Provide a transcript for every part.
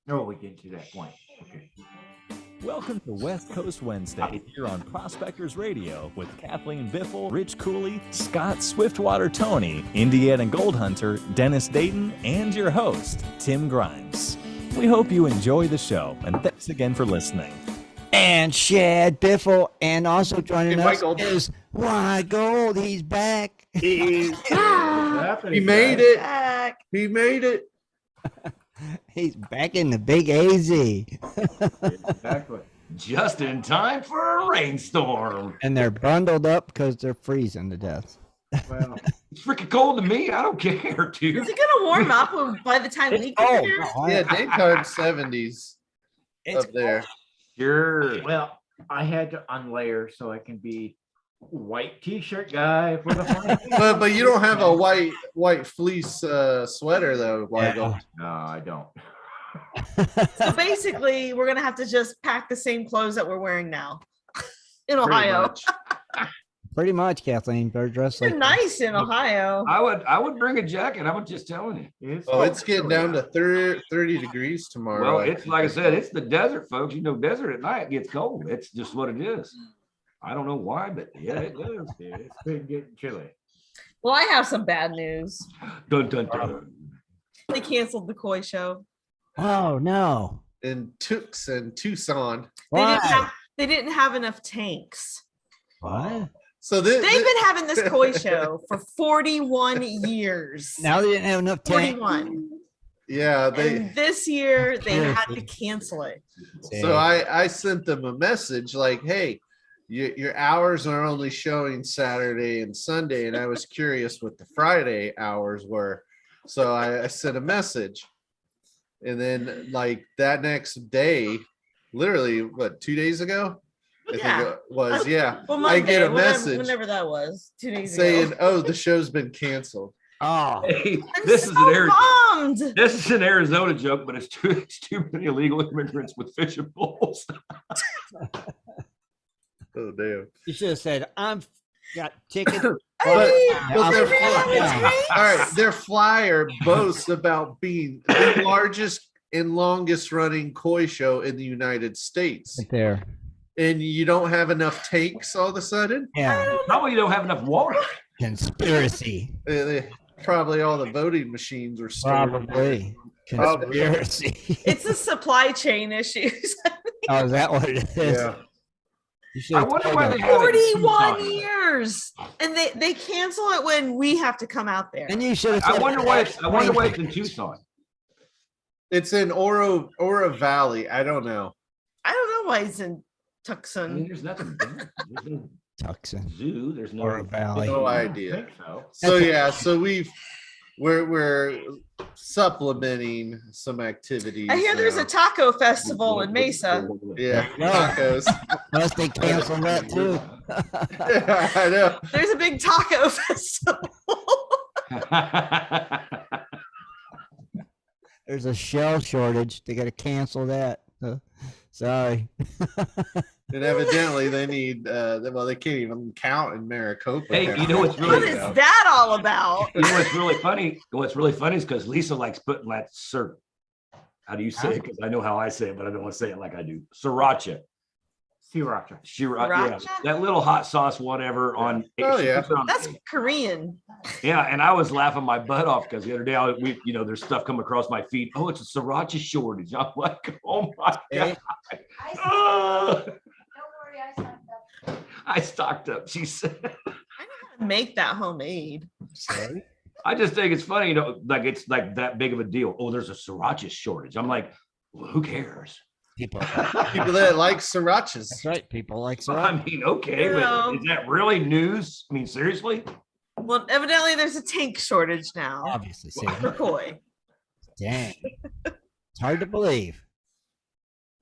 No, we get to that point. Okay. Welcome to West Coast Wednesday here on Prospectors Radio with Kathleen Biffle, Rich Cooley, Scott Swiftwater Tony, Indiana Gold Hunter, Dennis Dayton, and your host, Tim Grimes. We hope you enjoy the show, and thanks again for listening. And Shad Biffle, and also joining And us White Gold. is White Gold. He's back. He Happening, made guys. it. Back. He made it. He's back in the big AZ. Exactly. Just in time for a rainstorm. And they're bundled up because they're freezing to death. Well, It's freaking cold to me. I don't care, dude. Is it gonna warm up by the time we get here? Yeah, daytime 70s It's up there. Sure. well, I had to unlayer so I can be white t-shirt guy for the fun. But you don't have a white fleece sweater though, White Gold. No, I don't. So basically, we're gonna have to just pack the same clothes that we're wearing now in Pretty Ohio. much. Pretty much, Kathleen. Better dress They're like nice in Ohio. I would bring a jacket. I was just telling you. Oh, it's getting down to 30 degrees tomorrow. Well, it's like I said, it's the desert, folks. You know, desert at night gets cold. It's just what it is. I don't know why, but yeah, it does. Yeah, it's been getting chilly. Well, I have some bad news. Dun, dun, dun. They canceled the Koi show. Oh, no. in Tucson. They didn't have enough tanks. What? So this, They've been having this Koi show for 41 years. Now they didn't have enough tank. 41. yeah, And this year they had to cancel it. So I sent them a message like, hey, your hours are only showing Saturday and Sunday. And I was curious what the Friday hours were. So I sent a message. And then like that next day, literally, what, 2 days ago? I think it was, yeah. Well, I get a Monday, message whenever that was, 2 days saying, ago. oh, the show's been canceled. Oh, Hey, I'm this so is an Arizona. bummed. This is an Arizona joke, but it's too many illegal immigrants with fishing poles. Oh, damn. you should have said, I'm got tickets. But their Yeah. flyer, all right, their flyer boasts about being the largest and longest running koi show in the United States. Right there. And you don't have enough tanks all of a sudden? Yeah. Probably you don't have enough water. Conspiracy. Probably all the voting machines were stolen. Probably. Conspiracy. It's the supply chain issues. Oh, is that what it is? Yeah. You should I have wonder told why them. they have it in 41 Tucson. years. And they cancel it when we have to come out there. And you should have I said wonder that. why it's in Tucson. It's in Oro Valley. I don't know. I don't know why it's in I mean, Tucson. there's nothing. There's no Tucson zoo. There's no or a valley. No I idea. think so. So yeah, so we're supplementing some actitive. I hear there's a taco festival in Mesa. yeah, No. tacos. Unless they cancel that too. I know. There's a big taco festival. There's a shell shortage. They got to cancel that. Sorry. And evidently they need well, they can't even count in Maricopa. Hey, now. you know what's What really is that all about? You know what's really funny? What's really funny is because Lisa likes putting that how do you say it? Because I know how I say it, but I don't want to say it like I do. Sriracha. Sriracha. Yeah, that little hot sauce, whatever. On Oh, she yeah. puts it on- That's Korean. yeah. And I was laughing my butt off because the other day, there's stuff coming across my feed. Oh, it's a sriracha shortage. I'm like, oh my god. Ah. I stocked up. She said. I know how to make that homemade. Sorry. I just think it's funny, like it's like that big of a deal. Oh, there's a sriracha shortage. I'm like, well, who cares? People. People that like srirachas. That's right. People like I sriracha. mean, okay, You know. but is that really news? I mean, seriously? Well, evidently there's a tank shortage now Obviously. See, for koi. dang. It's hard to believe.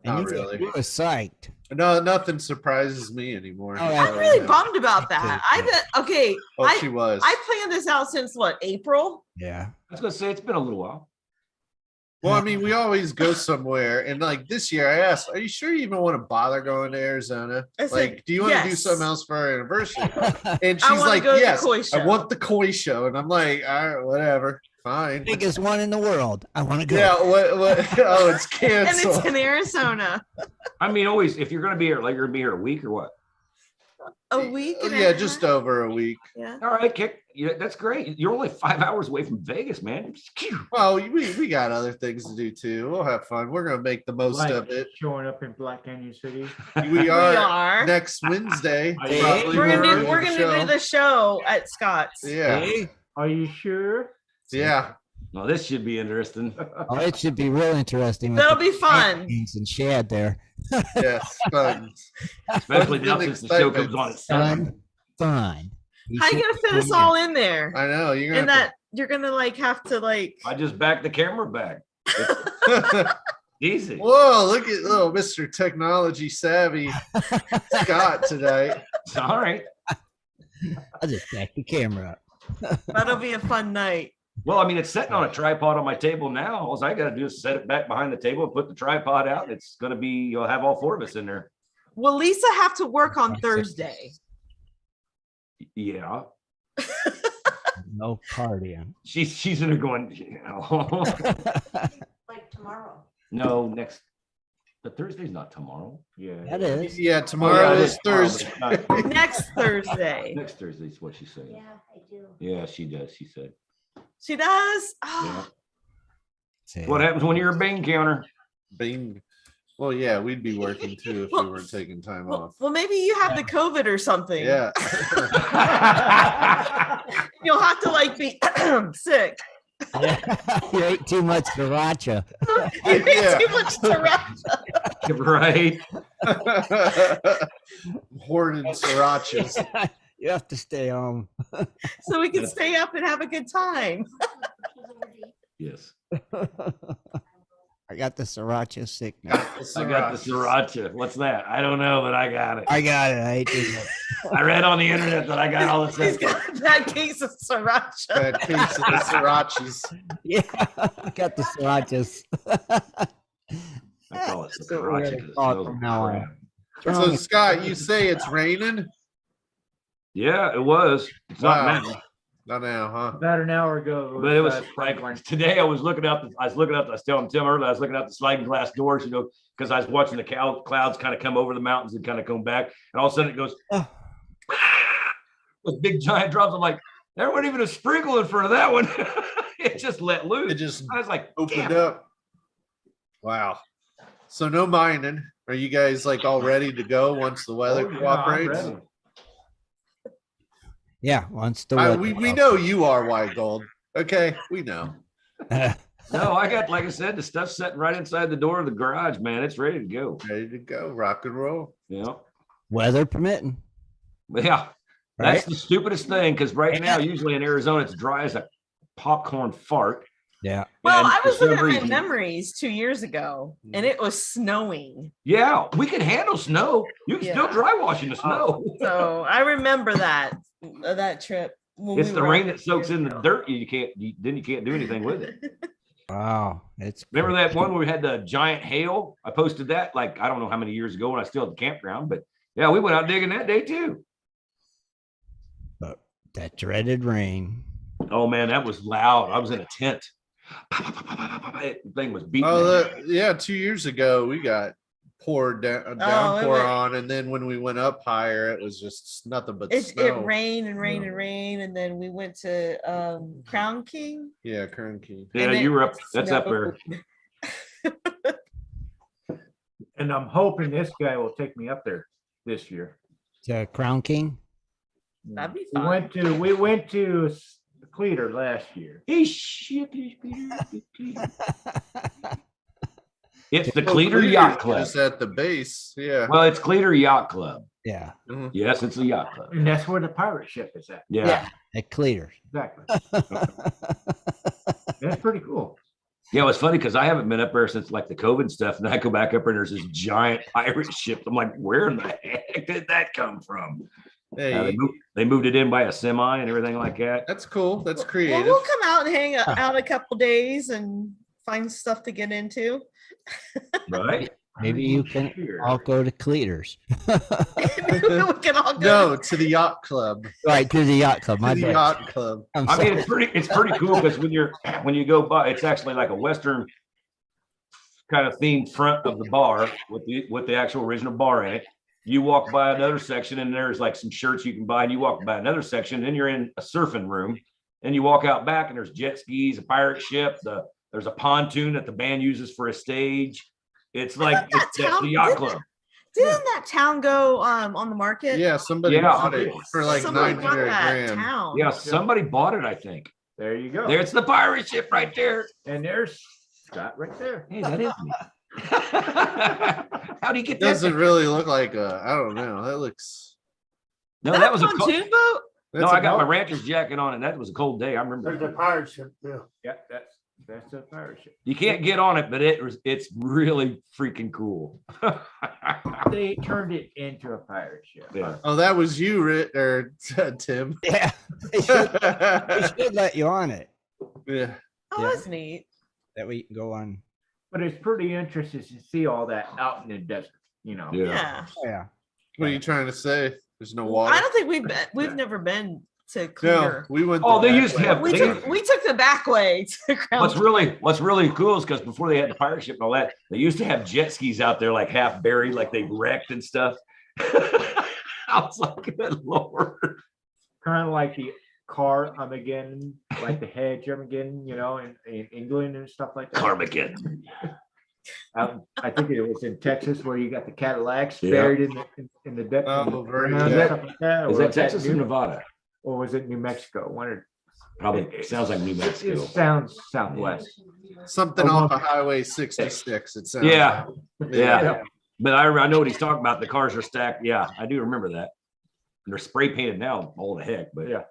And Not you really. were psyched. No, nothing surprises me anymore. Oh, yeah. I'm really bummed about that. Okay, Oh, I she was. planned this out since what, April? Yeah. I was gonna say it's been a little while. Well, I mean, we always go somewhere, and like this year, I asked, "Are you sure you even want to bother going to Arizona? I said, Like, do you want to do yes. something else for our anniversary?" And I she's wanna like, go to the "Yes, koi I show." want the koi show." And I'm like, "All right, whatever." Fine. Biggest one in the world. I want to go. Yeah. What? Oh, it's And it's canceled. in Arizona. I mean, always if you're gonna be here, like you're gonna be here a week or what? A week. And a Yeah, half? just over a week. Yeah. All right, kick. Yeah, that's great. You're only 5 hours away from Vegas, man. Well, we got other things to do too. We'll have fun. We're gonna make the most Like of it. showing up in Black Canyon City. We We are are. next Wednesday. Hey, probably We're gonna doing do. We're the gonna show. do the show at Scott's. Yeah. Hey? Are you sure? Yeah. Well, this should be interesting. Oh, it should be real interesting. with That'll the be fun. Kings and Shad there. Yes. Fun. Especially Fun now and since the show excitement. comes on at 7. Fun. How you gonna fit us all in there? I know. You're And gonna that you're gonna like have to like. I just backed the camera back. Easy. Whoa, look at little Mr. Technology savvy Scott tonight. All right. I'll just back the camera up. That'll be a fun night. Well, I mean, it's sitting on a tripod on my table now. All I got to do is set it back behind the table and put the tripod out. And it's going to be, you'll have all 4 of us in there. Will Lisa have to work on Thursday? Yeah. No partying. She's in there going, you know. Like tomorrow. No, next. But Thursday's not tomorrow. Yeah. That is. Yeah, tomorrow it is Thursday. tomorrow, but it's not- Next Thursday. Next Thursday's what she said. Yeah, I do. Yeah, she does. She said. She does. Yeah. Oh, See, What happens when you're a bean counter? Bing. Well, yeah, we'd be working too if we Well- weren't taking time well, off. well, maybe you have the COVID or something. Yeah. You'll have to like be sick. you ate too much sriracha. You ate Yeah. too much sriracha. Right. Hoarded srirachas. You have to stay home. So we can stay up and have a good time. Yes. I got the sriracha sickness. I got the sriracha. What's that? I don't know, but I got it. I got it. I ate too much. I read on the internet that I got all the He's symptoms. got that case of sriracha. Bad case of the srirachas. Yeah, I got the srirachas. I call it That's what we're sriracha gonna 'cause it call it smells from like now on. crap. So Scott, you say it's raining? Yeah, it was. It's not Wow. now. Not now, huh? About an hour ago. But it was like today. I was looking out. I was telling Tim earlier. I was looking out the sliding glass doors, you know, because I was watching the clouds kind of come over the mountains and kind of come back, and all of a sudden it goes Oh. with big giant drops. I'm like, there wasn't even a sprinkle in front of that one. It just let loose. It just I was like, opened damn. up. Wow. So no mining. Are you guys like all ready to go once the weather Oh, yeah, I'm cooperates? ready. Yeah, once the We know you are White Gold. Okay, we know. No, I got, like I said, the stuff sitting right inside the door of the garage, man. It's ready to go. Ready to go. Rock and roll. Yeah. weather permitting. Yeah. That's Right? the stupidest thing because right now, usually in Arizona, it's dry as a popcorn fart. Yeah. Well, And I for was some looking at my reason- memories 2 years ago, and it was snowing. Yeah, we can handle snow. You can still Yeah. dry wash in the snow. So I remember that trip. when It's we the were rain out that soaks years in the ago. dirt. You can't do anything with it. Wow. It's Remember that one where we had the giant hail? I posted that like I don't know how many years ago when I still had the campground, but yeah, we went out digging that day too. that dreaded rain. Oh man, that was loud. I was in a tent. That thing was beating. Oh, the heck. yeah. 2 years ago, we got poured down, a it downpour went- on, and then when we went up higher, it was just nothing but It snow. rained and rained Yeah. and rained, and then we went to Crown King. Yeah, Kernkey. Yeah, and you it were up. That's up there. snowed. And I'm hoping this guy will take me up there this year. Crown King. That'd be We fun. went to Cleater last year. It's the Oh, Cleater Cleater's Yacht Club. Just at the base. Yeah. Well, it's Cleater Yacht Club. Yeah. Mhm. Yes, it's a yacht club. And that's where the pirate ship is at. Yeah. At Cleaters. Exactly. That's pretty cool. Yeah, it was funny because I haven't been up there since like the COVID stuff. And I go back up there and there's this giant pirate ship. I'm like, where in the heck did that come from? Hey, They moved it in by a semi and everything like that. that's cool. That's Well, creative. we'll come out and hang out a couple days and find stuff to get into. Right? Maybe you can Sure. all go to Cleaters. We can all go. No, to the yacht club. Right, to the yacht club. To My the bad. yacht club. I'm I sorry. mean, it's pretty cool because when you go by, it's actually like a Western kind of themed front of the bar with the actual original bar in it. You walk by another section and there's like some shirts you can buy, and you walk by another section, and you're in a surfing room, and you walk out back and there's jet skis, a pirate ship, there's a pontoon that the band uses for a stage. It's like that's the yacht club. Didn't that town go on the market? Yeah, somebody Yeah. bought it for like Somebody bought 900 that grand. town. Yeah, somebody bought it, I think. There you go. There's the pirate ship right there. And there's Scott right there. Hey, that is me. How do you get that? Doesn't really look like I don't know. That looks. No, That that was a pontoon boat? no. That's I a got my boat. rancher's jacket on, and that was a cold day. I remember. There's a pirate ship too. Yeah, that's a pirate ship. You can't get on it, but it's really freaking cool. They turned it into a pirate ship. Yeah. Oh, that was you, Tim. Yeah, they should let you on it. Yeah. Oh, Yeah. that's neat. That way you can go on. But it's pretty interesting to see all that out in the desert, you know. Yeah. Oh, yeah. What are you trying to say? There's no water. I don't think we've never been to No, Clear. we went. Oh, the they back used to way. have- We took the back way to What's Crown. really cool is because before they had the pirate ship and all that, they used to have jet skis out there like half buried, like they wrecked and stuff. I was like, good Lord. Kind of like the car Armageddon, like the hedge Armageddon, you know, in England and stuff like that. Armageddon. I think it was in Texas where you got the Cadillacs Yeah. buried in the deck. Oh, very ground and good. stuff like that, or Is that was Texas or New- Nevada? Or was it New Mexico? Probably sounds like New It Mexico. sounds southwest. Something off of Highway 66. It sounds. Yeah, like. yeah. But I know what he's talking about. The cars are stacked. Yeah, I do remember that. They're spray painted now, all the heck. But Yeah.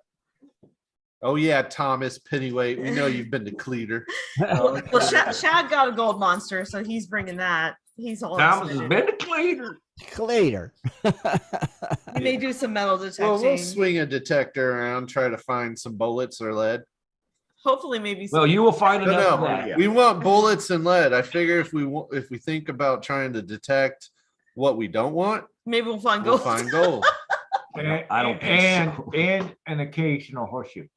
Oh yeah, Thomas Pennyweight. We know you've been to Cleater. Well, Shad got a gold monster, so he's bringing that. He's all Thomas has excited. been to Cleaner. Cleater. He may do some metal detecting. Well, we'll swing a detector around, try to find some bullets or lead. Hopefully, maybe. Some, Well, you will find No, enough. no, of that. we want bullets and lead. I figure if we think about trying to detect what we don't want, maybe we'll find we'll gold. find gold. I don't think so. and an occasional horseshoe.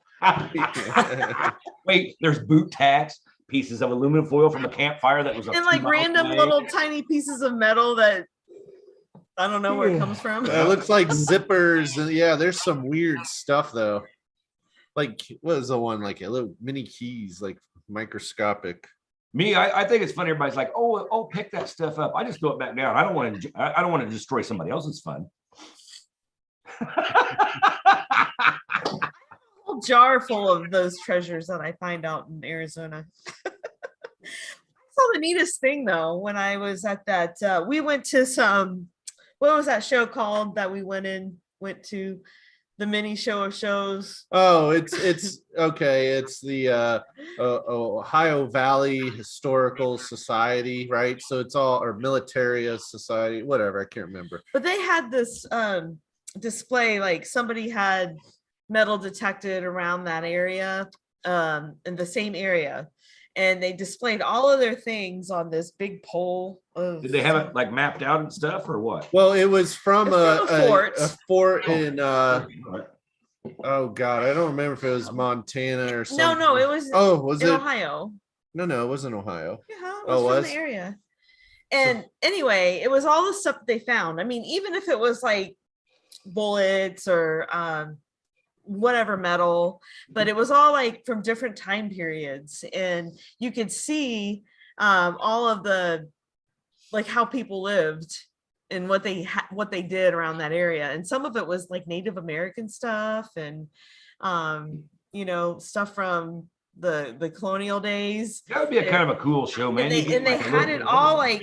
Wait, there's boot tacks, pieces of aluminum foil from a campfire that was a And few like miles random away. little tiny pieces of metal that I don't know where it comes from. It looks like zippers. And yeah, there's some weird stuff though. Like what is the one? Like a little mini keys, like microscopic. Me, I think it's funny. Everybody's like, "Oh, pick that stuff up." I just throw it back down. I don't want to destroy somebody else's fun. Whole jar full of those treasures that I find out in Arizona. I saw the neatest thing though when I was at that. We went to some. What was that show called that we went to? The mini show of shows. Oh, it's okay. It's the Ohio Valley Historical Society, right? So it's all or Militaria Society, whatever. I can't remember. But they had this display, like somebody had metal detected around that area, in the same area, and they displayed all of their things on this big pole. Did they have it like mapped out and stuff, or what? Well, it was from It's from a fort. a fort in oh god, I don't remember if it was Montana or something. No, it was Oh, was in it? Ohio. No, it wasn't Ohio. Yeah, it Oh, was from was? the area. And anyway, it was all the stuff that they found. I mean, even if it was like bullets or whatever metal, but it was all like from different time periods, and you could see all of the like how people lived and what they did around that area. And some of it was like Native American stuff and stuff from the colonial days. That would be a kind of a cool show, man. And You they, get and they like a had little it bit all of- like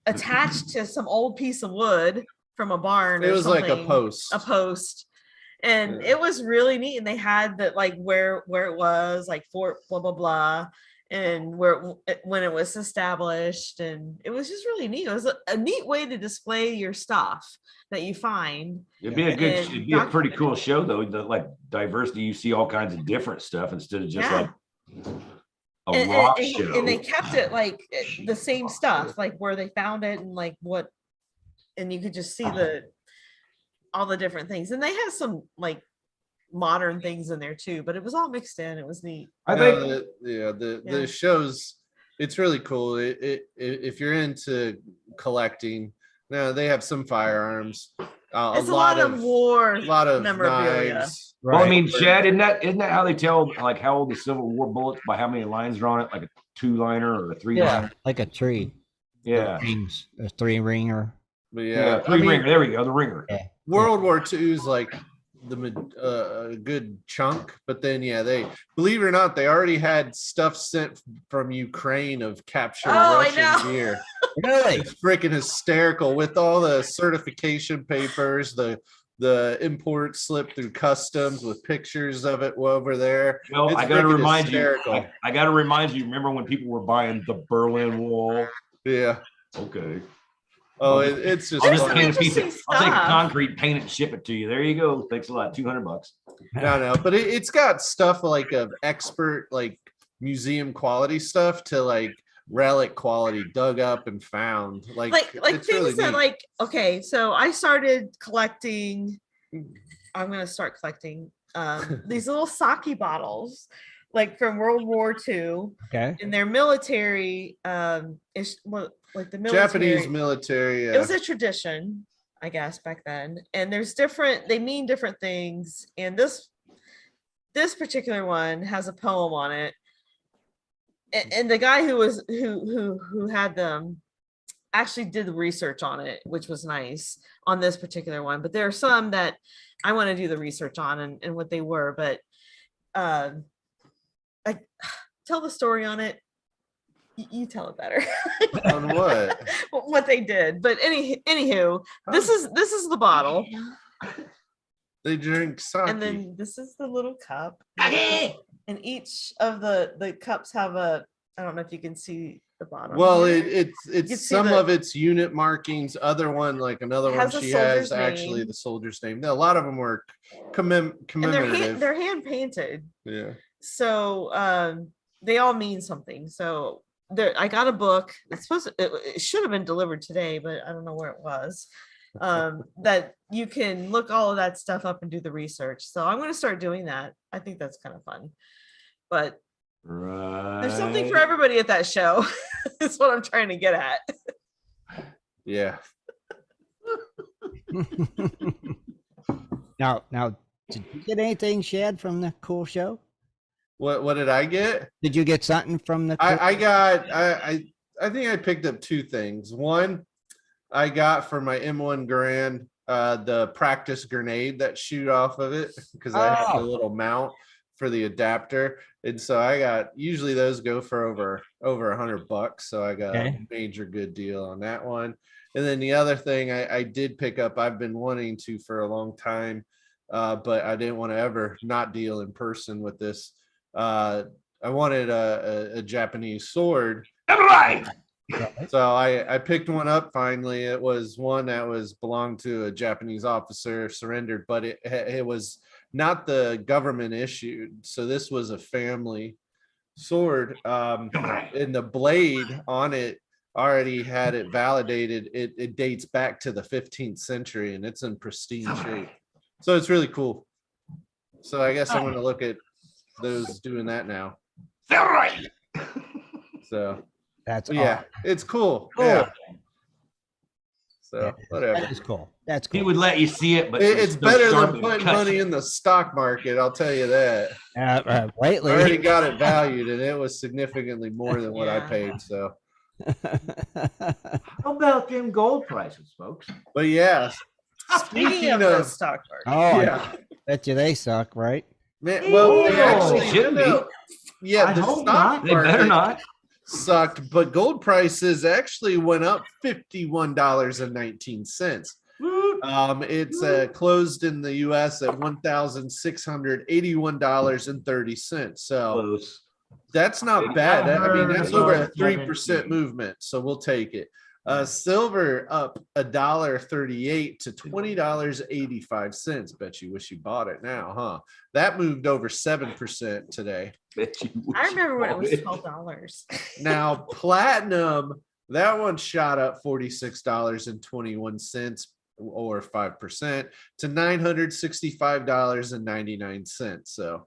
attached to some old piece of wood from a barn. It or was like a something. post. A post. And Yeah. it was really neat. And they had that like where it was, like Fort blah blah blah, and when it was established. And it was just really neat. It was a neat way to display your stuff that you find. It'd be a good, and it'd be a pretty document cool it. show though. The like diversity, you see all kinds of different stuff instead of just Yeah. like A rock and show. they kept it like the same stuff, like where they found it and like what, and you could just see all the different things. And they had some like modern things in there too, but it was all mixed in. It was neat. I think The shows, it's really cool. If you're into collecting, now they have some firearms, It's a lot of war, a lot of memorabilia. knives. Well, I Right. mean, Chad, isn't that how they tell like how old the Civil War bullets by how many lines are on it, like a 2-liner or a 3-liner? Like a tree. Yeah, Rings, a 3-ringer. But yeah, yeah, three ringer. There we go, the ringer. Yeah. World War II is like a good chunk, but then they, believe it or not, they already had stuff sent from Ukraine of captured I Russian know. gear. Really? It's freaking hysterical with all the certification papers, the import slip through customs with pictures of it over there. Well, It's I got to freaking remind hysterical. you. I got to remind you. Remember when people were buying the Berlin Wall? Yeah. Okay. Oh, it's just I'll There's just some paint a interesting piece of, I'll take a stuff. concrete, paint it, and ship it to you. There you go. Thanks a lot. $200. no, but it's got stuff like of expert, like museum quality stuff to like relic quality dug up and found. Like things it's really that neat. like, okay, so I started collecting, I'm gonna start collecting these little sake bottles, like from World War II, Okay. and they're military, like the military. Japanese military. It was a tradition, I guess, back then. And there's different, they mean different things. And this particular one has a poem on it. And the guy who had them actually did the research on it, which was nice on this particular one. But there are some that I want to do the research on and what they were. But I tell the story on it. You tell it better. On what? What they did. But anywho, this is the bottle. They drink sake. And then this is the little cup. And each of the cups have I don't know if you can see the bottom. Well, here. it's can see some the- of its unit markings. Other one, like another one, has a she has soldier's actually name. the soldier's name. A lot of them were And they're commemorative. they're hand painted. Yeah. So they all mean something. So there, I got a book. It's supposed to, it should have been delivered today, but I don't know where it was. That you can look all of that stuff up and do the research. So I'm going to start doing that. I think that's kind of fun. But there's something for everybody at that show. That's what I'm trying to get at. Yeah. Now, did you get anything, Shad, from the cool show? What did I get? Did you get something from the? I think I picked up two things. One, I got for my M1 Garand the practice grenade that shoot off of it because I had the little mount for the adapter, and so I got, usually those go for over $100, so I got a major good deal on that one. And then the other thing I did pick up, I've been wanting to for a long time, but I didn't want to ever not deal in person with this. I wanted a Japanese sword. Right. So I picked one up finally. It was one that belonged to a Japanese officer, surrendered, but it was not the government issued. So this was a family sword. And the blade on it already had it validated. It dates back to the 15th century and it's in pristine shape. So it's really cool. So I guess I'm going to look at those doing that now. Right. So That's yeah, it's cool. Cool. Yeah. So whatever. That is cool. That's cool. He would let you see it, but It's still better sharp than and putting cut money you. in the stock market. I'll tell you that. I Lately. already got it valued, and it was significantly more than what I Yeah. paid. So, How about them gold prices, folks? but yeah, Speaking of the stock market. I bet you they suck, right? man, well, they Oh, actually it shouldn't be. Yeah, I the hope stock not. They better market not. sucked, but gold prices actually went up $51.19. It's closed in the U.S. at $1,681.30. So Close. that's not bad. I mean, that's heard over a about 3% 17. movement. So we'll take it. Silver up $1.38 to $20.85. Bet you wish you bought it now, huh? That moved over 7% today. I remember when it was $12. Now, platinum, that one shot up $46.21 or 5% to $965.99. So,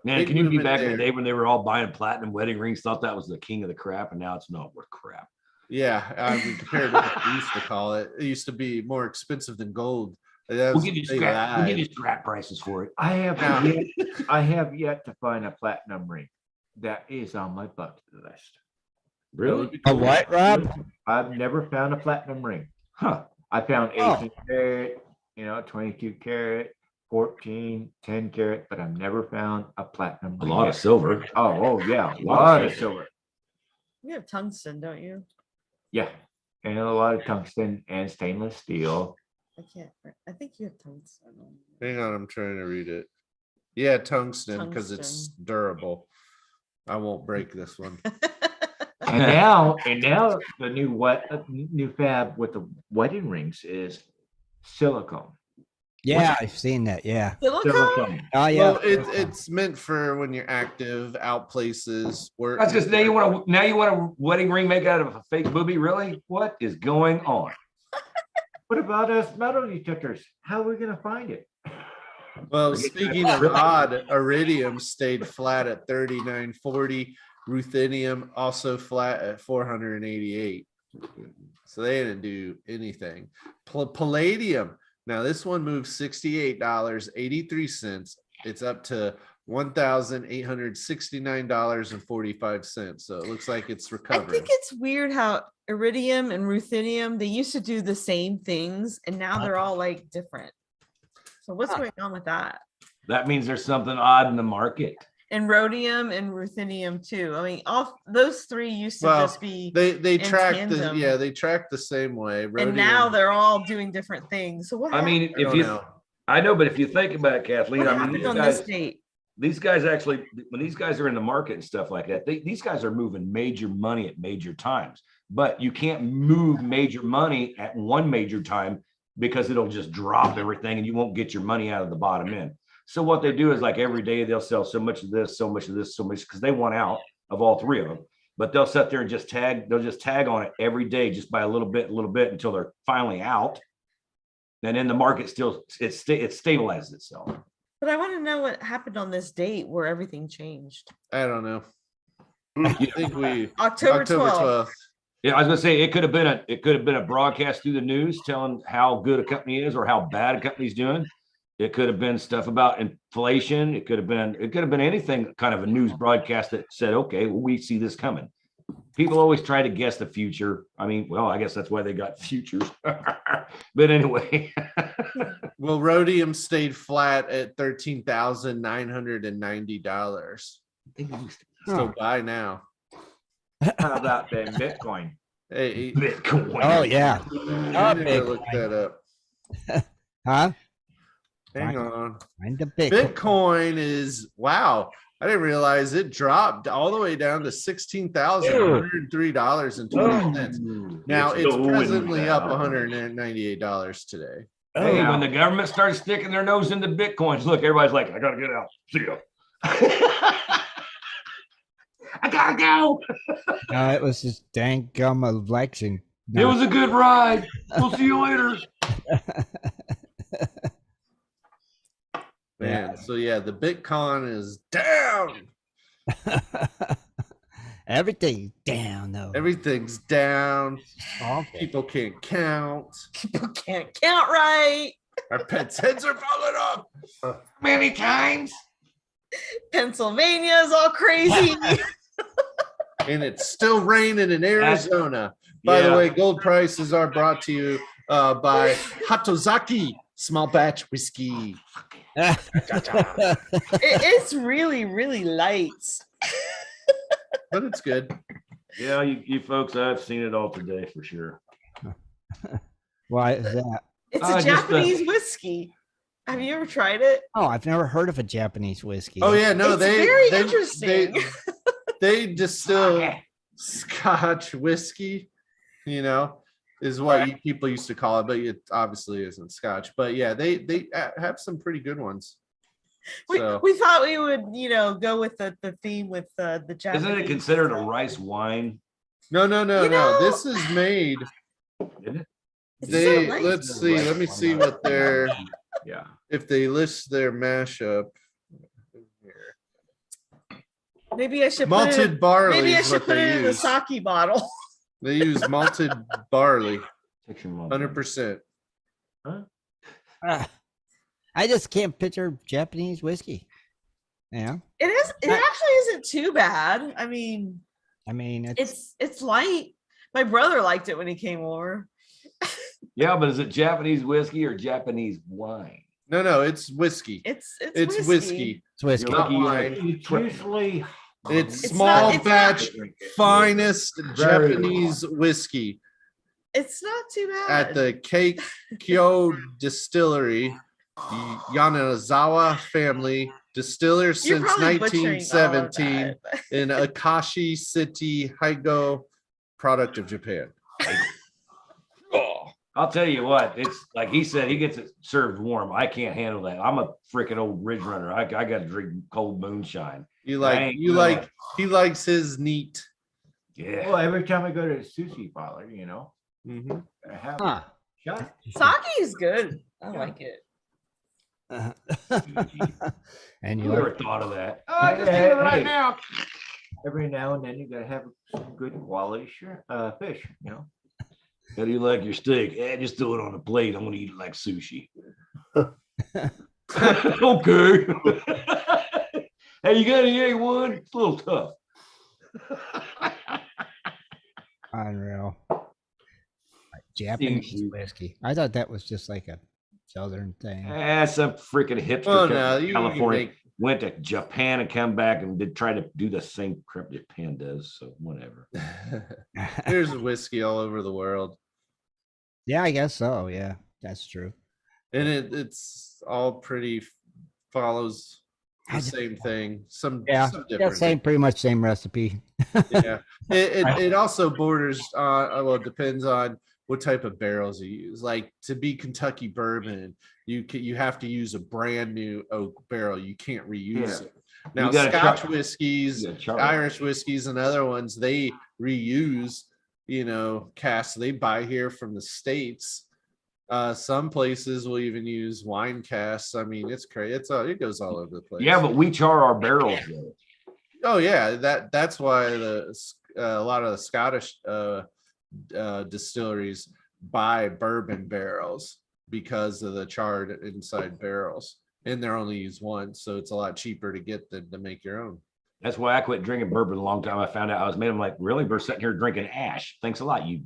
Man, big can you be movement back in the there. day when they were all buying platinum wedding rings, thought that was the king of the crap, and now it's not worth crap. yeah, I mean, compared to what we used to call it, it used to be more expensive than gold. That We'll was- give you they scrap. We'll give lied. you scrap prices for it. I have Now- yet to find a platinum ring. That is on my bucket list. Really? A what, Rob? I've never found a platinum ring. Huh. I found Oh. 18 karat, 22 karat, 14, 10 karat, but I've never found a platinum A ring lot yet. of silver. Oh yeah, a lot of lot of silver. silver. You have tungsten, don't you? Yeah, and a lot of tungsten and stainless steel. I think you have tungsten. Hang on, I'm trying to read it. Yeah, tungsten because it's Tungsten. durable. I won't break this one. And now the new fab with the wedding rings is silicone. Yeah, I've seen that. Yeah. Silicone? Oh, yeah. Well, it's meant for when you're active, out places. Where That's just now you want a wedding ring made out of a fake booby? Really? What is going on? What about us metal detectors? How are we gonna find it? Well, speaking of odd, iridium stayed flat at 39.40. Ruthenium also flat at 488. So they didn't do anything. Palladium. Now this one moved $68.83. It's up to $1,869.45. So it looks like it's I recovering. think it's weird how iridium and ruthenium, they used to do the same things and now they're all like different. So what's going on with that? That means there's something odd in the market. And rhodium and ruthenium too. I mean, all those three used to Well, just be, they in track tandem. they track the same way. and now Rhodium- they're all doing different things. So what I mean, I if don't you, know. I know, but if you think about it, Kathleen, what I mean, happened these on guys, this date? these guys actually, when these guys are in the market and stuff like that, these guys are moving major money at major times. But you can't move major money at one major time because it'll just drop everything and you won't get your money out of the bottom end. So what they do is like every day they'll sell so much of this, so much of this, so much, because they want out of all three of them. But they'll sit there and they'll just tag on it every day, just by a little bit until they're finally out. And then the market still, it stabilizes itself. But I want to know what happened on this date where everything changed. I don't know. I think we October 12th. Yeah, I was gonna say it could have been a broadcast through the news telling how good a company is or how bad a company's doing. It could have been stuff about inflation. It could have been anything, kind of a news broadcast that said, okay, well, we see this coming. People always try to guess the future. I mean, well, I guess that's why they got futures. But anyway. Well, rhodium stayed flat at $13,990. So buy now. How about then Bitcoin? Hey, Bitcoin. Oh, yeah. I need to look that up. Huh? Hang on. Find the big. Bitcoin is wow. I didn't realize it dropped all the way down to $16,103.20. Now it's going presently up down. $198 today. Hey, when the government starts sticking their nose into Bitcoins, look, everybody's like, I gotta get out. See ya. I gotta go. No, it was just dang gum election. It was a good ride. We'll see you later. Man, so yeah, the Bitcoin is down. Everything's down though. Everything's down. Okay. People can't count. People can't count right. Our pets' heads are falling off. Many times. Pennsylvania is all crazy. And it's still raining in Arizona. By the Yeah. way, gold prices are brought to you by Hatozaki Small Batch Whiskey. It's really, really light. But it's good. Yeah, you folks, I've seen it all today for sure. Why is that? It's I a just, Japanese whiskey. Have you ever tried it? Oh, I've never heard of a Japanese whiskey. Oh yeah, no, It's very they interesting. they distill Scotch whiskey you know, is what people used to call it, but it obviously isn't Scotch. But yeah, they have some pretty good ones. So We thought we would, go with the theme with the Japanese. Isn't it considered a rice wine? no. You know- This is made. Isn't it? It's so nice. Let's see. Let me see what their Yeah. if they list their mashup. Maybe I should Malted barley. Maybe I is should what put they it in the use. sake bottle. They use malted barley, Take your mom. 100%. I just can't picture Japanese whiskey. Yeah. It actually isn't too bad. I mean, it's light. My brother liked it when he came over. Yeah, but is it Japanese whiskey or Japanese wine? No, it's whiskey. It's whiskey. It's whiskey. Not You're wine. It's usually It's It's small not- batch, finest Very Japanese whiskey It's not too bad. at the Kyo Distillery, Yanazawa family distiller You're since probably butchering all of 1917 that. in Akashi City, Haigo, product of Japan. I'll tell you what, it's like he said, he gets it served warm. I can't handle that. I'm a freaking old ridge runner. I got to drink cold moonshine. He ain't doing he likes his neat. Yeah. well, every time I go to a sushi parlor, Mhm. I have Huh. a shot. Sake is good. I Yeah. like it. And Who you ever like, thought of that? Oh, I just feel it right Hey. now. Every now and then you gotta have some good quality fish, How do you like your steak? Just throw it on a plate. I'm gonna eat it like sushi. Okay. Hey, you got any A1? It's a little tough. unreal. Like Japanese Seems- whiskey. I thought that was just like a southern thing. Some freaking hipster Oh come no, from you California make went to Japan and come back and did try to do the same crap Japan does. So whatever. there's whiskey all over the world. Yeah, I guess so. Yeah, that's true. And it's all pretty follows I the just- same thing. Some Yeah, different. same, pretty much same recipe. Yeah. It also borders on well, it depends on what type of barrels you use. Like to be Kentucky bourbon, you have to use a brand new oak barrel. You can't reuse Yeah. it. Now gotta Scotch char- whiskeys, You gotta char it. Irish whiskeys, and other ones they reuse. Casks they buy here from the States. Some places will even use wine casks. I mean, it's crazy. It goes all over the place. Yeah, but we char our barrels though. Oh yeah, that's why a lot of the Scottish distilleries buy bourbon barrels because of the charred inside barrels, and they're only used once, so it's a lot cheaper to get than to make your own. That's why I quit drinking bourbon a long time. I found out I was made. I'm like, really? We're sitting here drinking ash. Thanks a lot. You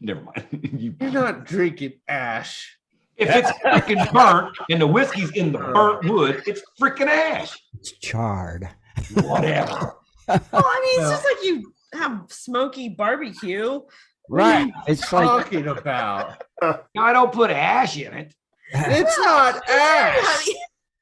never mind. You're not drinking ash. If it's freaking burnt and the whiskey's in the burnt wood, it's freaking ash. It's charred. Whatever. Well, I mean, it's Well- just like you have smoky barbecue. Right. It's like Talking about Now, I don't put ash in it. it's not ash.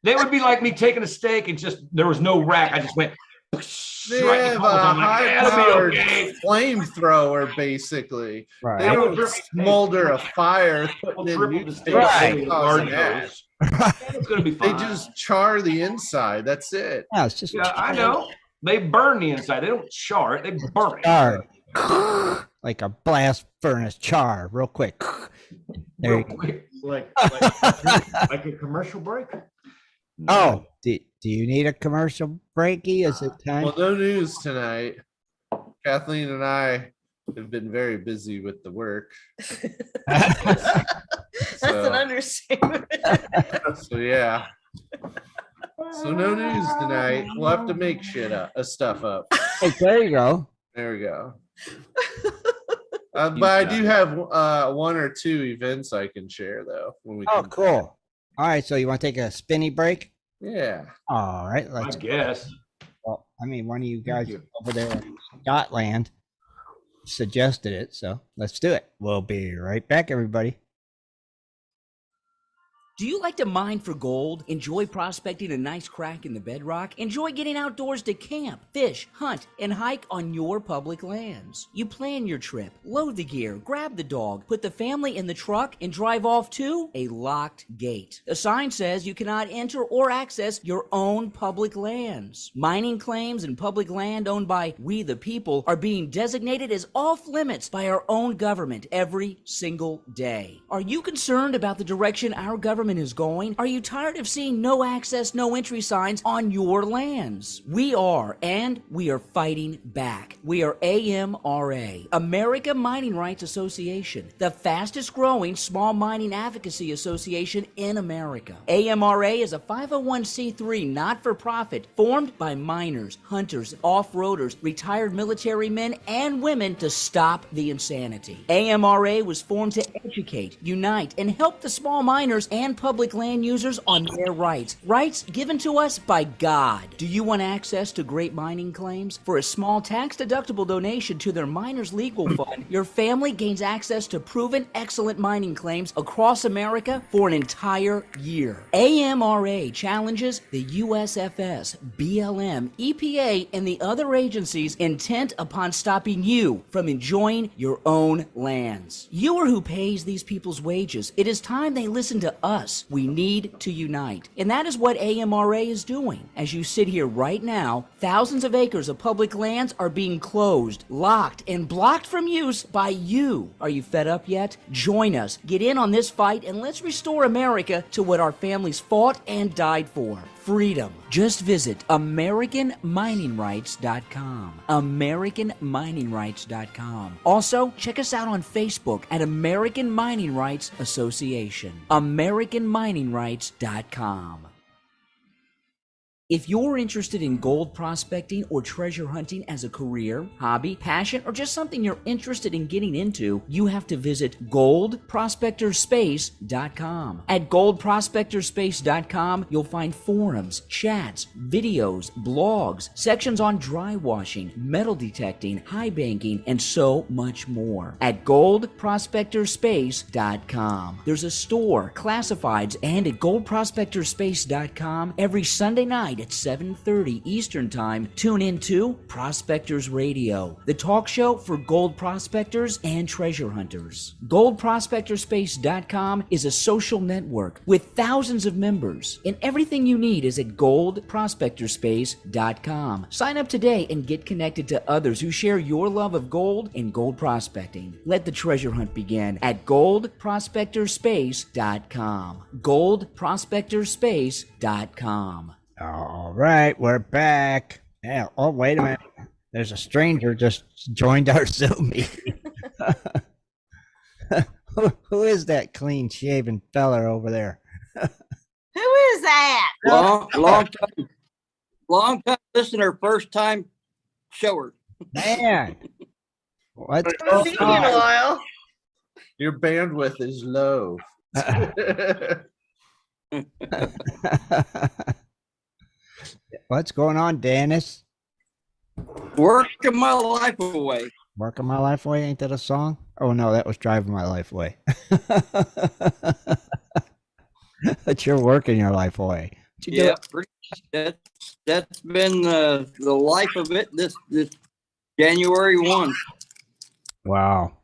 That would be like me taking a steak and just there was no rack. I just went They right in have the coals. a I'm like, that'll high-powered be okay. flamethrower, basically. They right. That would don't trip- smolder a fire We'll putting in triple new the steaks Right. and causing ash. It's gonna be They fine. just char the inside. That's it. Yeah, it's just Yeah, I know. They burn the inside. They don't char it. They burn it. charred. Like a blast furnace char, real quick. There you go. Like a commercial break. Oh, do you need a commercial breaky? Is it time? Well, no news tonight. Kathleen and I have been very busy with the work. That's So- an understatement. So yeah. So no news tonight. We'll have to make stuff up. Hey, there you go. There we go. But I do have one or two events I can share though. When we Oh, come cool. back. All right, so you want to take a spinny break? Yeah. All right, I let's. guess. Well, I mean, one of you guys you. over there in Scotland suggested it, so let's do it. We'll be right back, everybody. Do you like to mine for gold? Enjoy prospecting a nice crack in the bedrock? Enjoy getting outdoors to camp, fish, hunt, and hike on your public lands? You plan your trip, load the gear, grab the dog, put the family in the truck, and drive off to a locked gate. A sign says you cannot enter or access your own public lands. Mining claims and public land owned by we the people are being designated as off limits by our own government every single day. Are you concerned about the direction our government is going? Are you tired of seeing no access, no entry signs on your lands? We are, and we are fighting back. We are AMRA, America Mining Rights Association, the fastest growing small mining advocacy association in America. AMRA is a 501c3 not-for-profit formed by miners, hunters, off-roaders, retired military men and women to stop the insanity. AMRA was formed to educate, unite, and help the small miners and public land users on their rights given to us by God. Do you want access to great mining claims? For a small tax-deductible donation to their Miners Legal Fund, your family gains access to proven excellent mining claims across America for an entire year. AMRA challenges the USFS, BLM, EPA, and the other agencies intent upon stopping you from enjoying your own lands. You are who pays these people's wages. It is time they listen to us. We need to unite. And that is what AMRA is doing. As you sit here right now, thousands of acres of public lands are being closed, locked, and blocked from use by you. Are you fed up yet? Join us. Get in on this fight and let's restore America to what our families fought and died for. Freedom. Just visit AmericanMiningRights.com. AmericanMiningRights.com. Also, check us out on Facebook at American Mining Rights Association. AmericanMiningRights.com. If you're interested in gold prospecting or treasure hunting as a career, hobby, passion, or just something you're interested in getting into, you have to visit goldprospectorspace.com. At goldprospectorspace.com, you'll find forums, chats, videos, blogs, sections on dry washing, metal detecting, high banking, and so much more. At goldprospectorspace.com. There's a store, classifieds, and at goldprospectorspace.com every Sunday night at 7:30 Eastern Time, tune in to Prospectors Radio, the talk show for gold prospectors and treasure hunters. GoldProspectorspace.com is a social network with thousands of members, and everything you need is at GoldProspectorspace.com. Sign up today and get connected to others who share your love of gold and gold prospecting. Let the treasure hunt begin at GoldProspectorspace.com. GoldProspectorspace.com. All right, we're back. Yeah. Oh, wait a minute. There's a stranger just joined our Zoom meeting. Who is that clean-shaven feller over there? Who is that? Long time listener, first time shower. Man, what's I've seen you in a while. Your bandwidth is low. What's going on, Dennis? Working my life away. Working my life away? Ain't that a song? Oh no, that was driving my life away. But you're working your life away. What you Yeah, pretty much. That's been the life of it this January 1. Wow.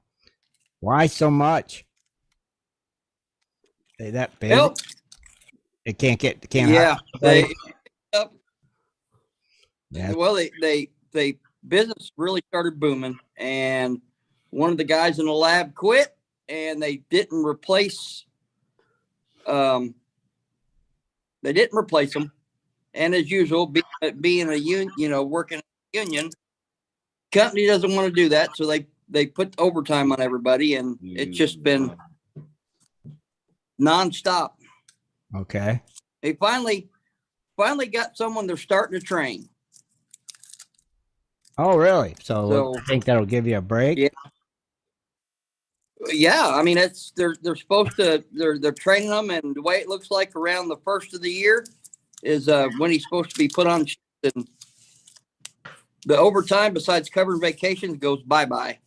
Why so much? They that big? Help. It can't Yeah, they Yeah. well they business really started booming, and one of the guys in the lab quit, and they didn't replace him. And as usual, being a union, working in a union, company doesn't want to do that, so they put overtime on everybody, and it's just been nonstop. Okay. They finally got someone they're starting to train. Oh, really? So So- I think that'll give you a break. Yeah. Yeah, I mean they're supposed to they're training them, and the way it looks like around the first of the year is when he's supposed to be put on shift, and the overtime besides covering vacations goes bye-bye.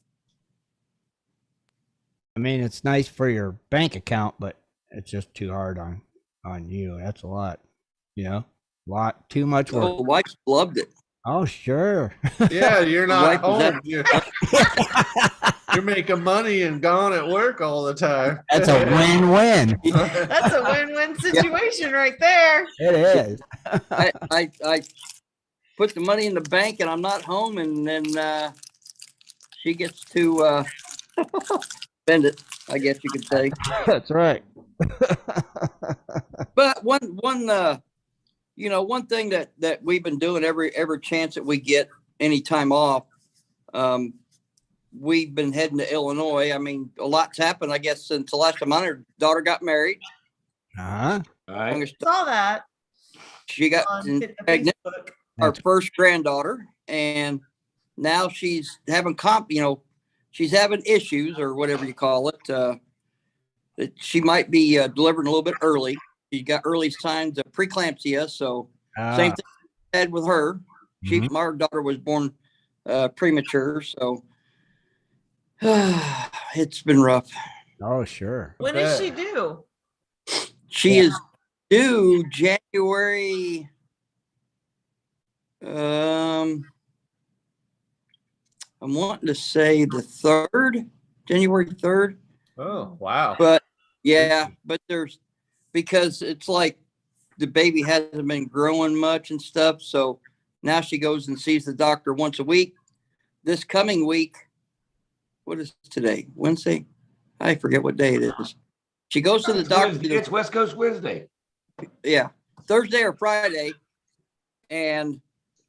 I mean, it's nice for your bank account, but it's just too hard on on you. That's a lot. Lot too much work. Oh, the wife loved it. Oh, sure. Yeah, you're not Wife was home. You're making money and gone at work all the time. That's a win-win. That's a win-win situation right there. It is. I put the money in the bank and I'm not home, and then she gets to spend it, I guess you could say. That's right. But one thing that we've been doing every chance that we get any time off, we've been heading to Illinois. I mean, a lot's happened, I guess, since the last time her daughter got married. Uh-huh. All right. Saw that She got on pregnant, Facebook. our first granddaughter, and now she's having she's having issues or whatever you call it. That she might be delivering a little bit early. She got early signs of preeclampsia, so same thing had with her. My daughter was born premature, so it's been rough. Oh, sure. When is she due? She is due January. I'm wanting to say the 3rd, January 3rd. Oh, wow. But yeah, but because it's like the baby hasn't been growing much and stuff. So now she goes and sees the doctor once a week. This coming week, what is today? Wednesday? I forget what day it is. She goes to the doctor. It's West Coast Wednesday. Yeah, Thursday or Friday. And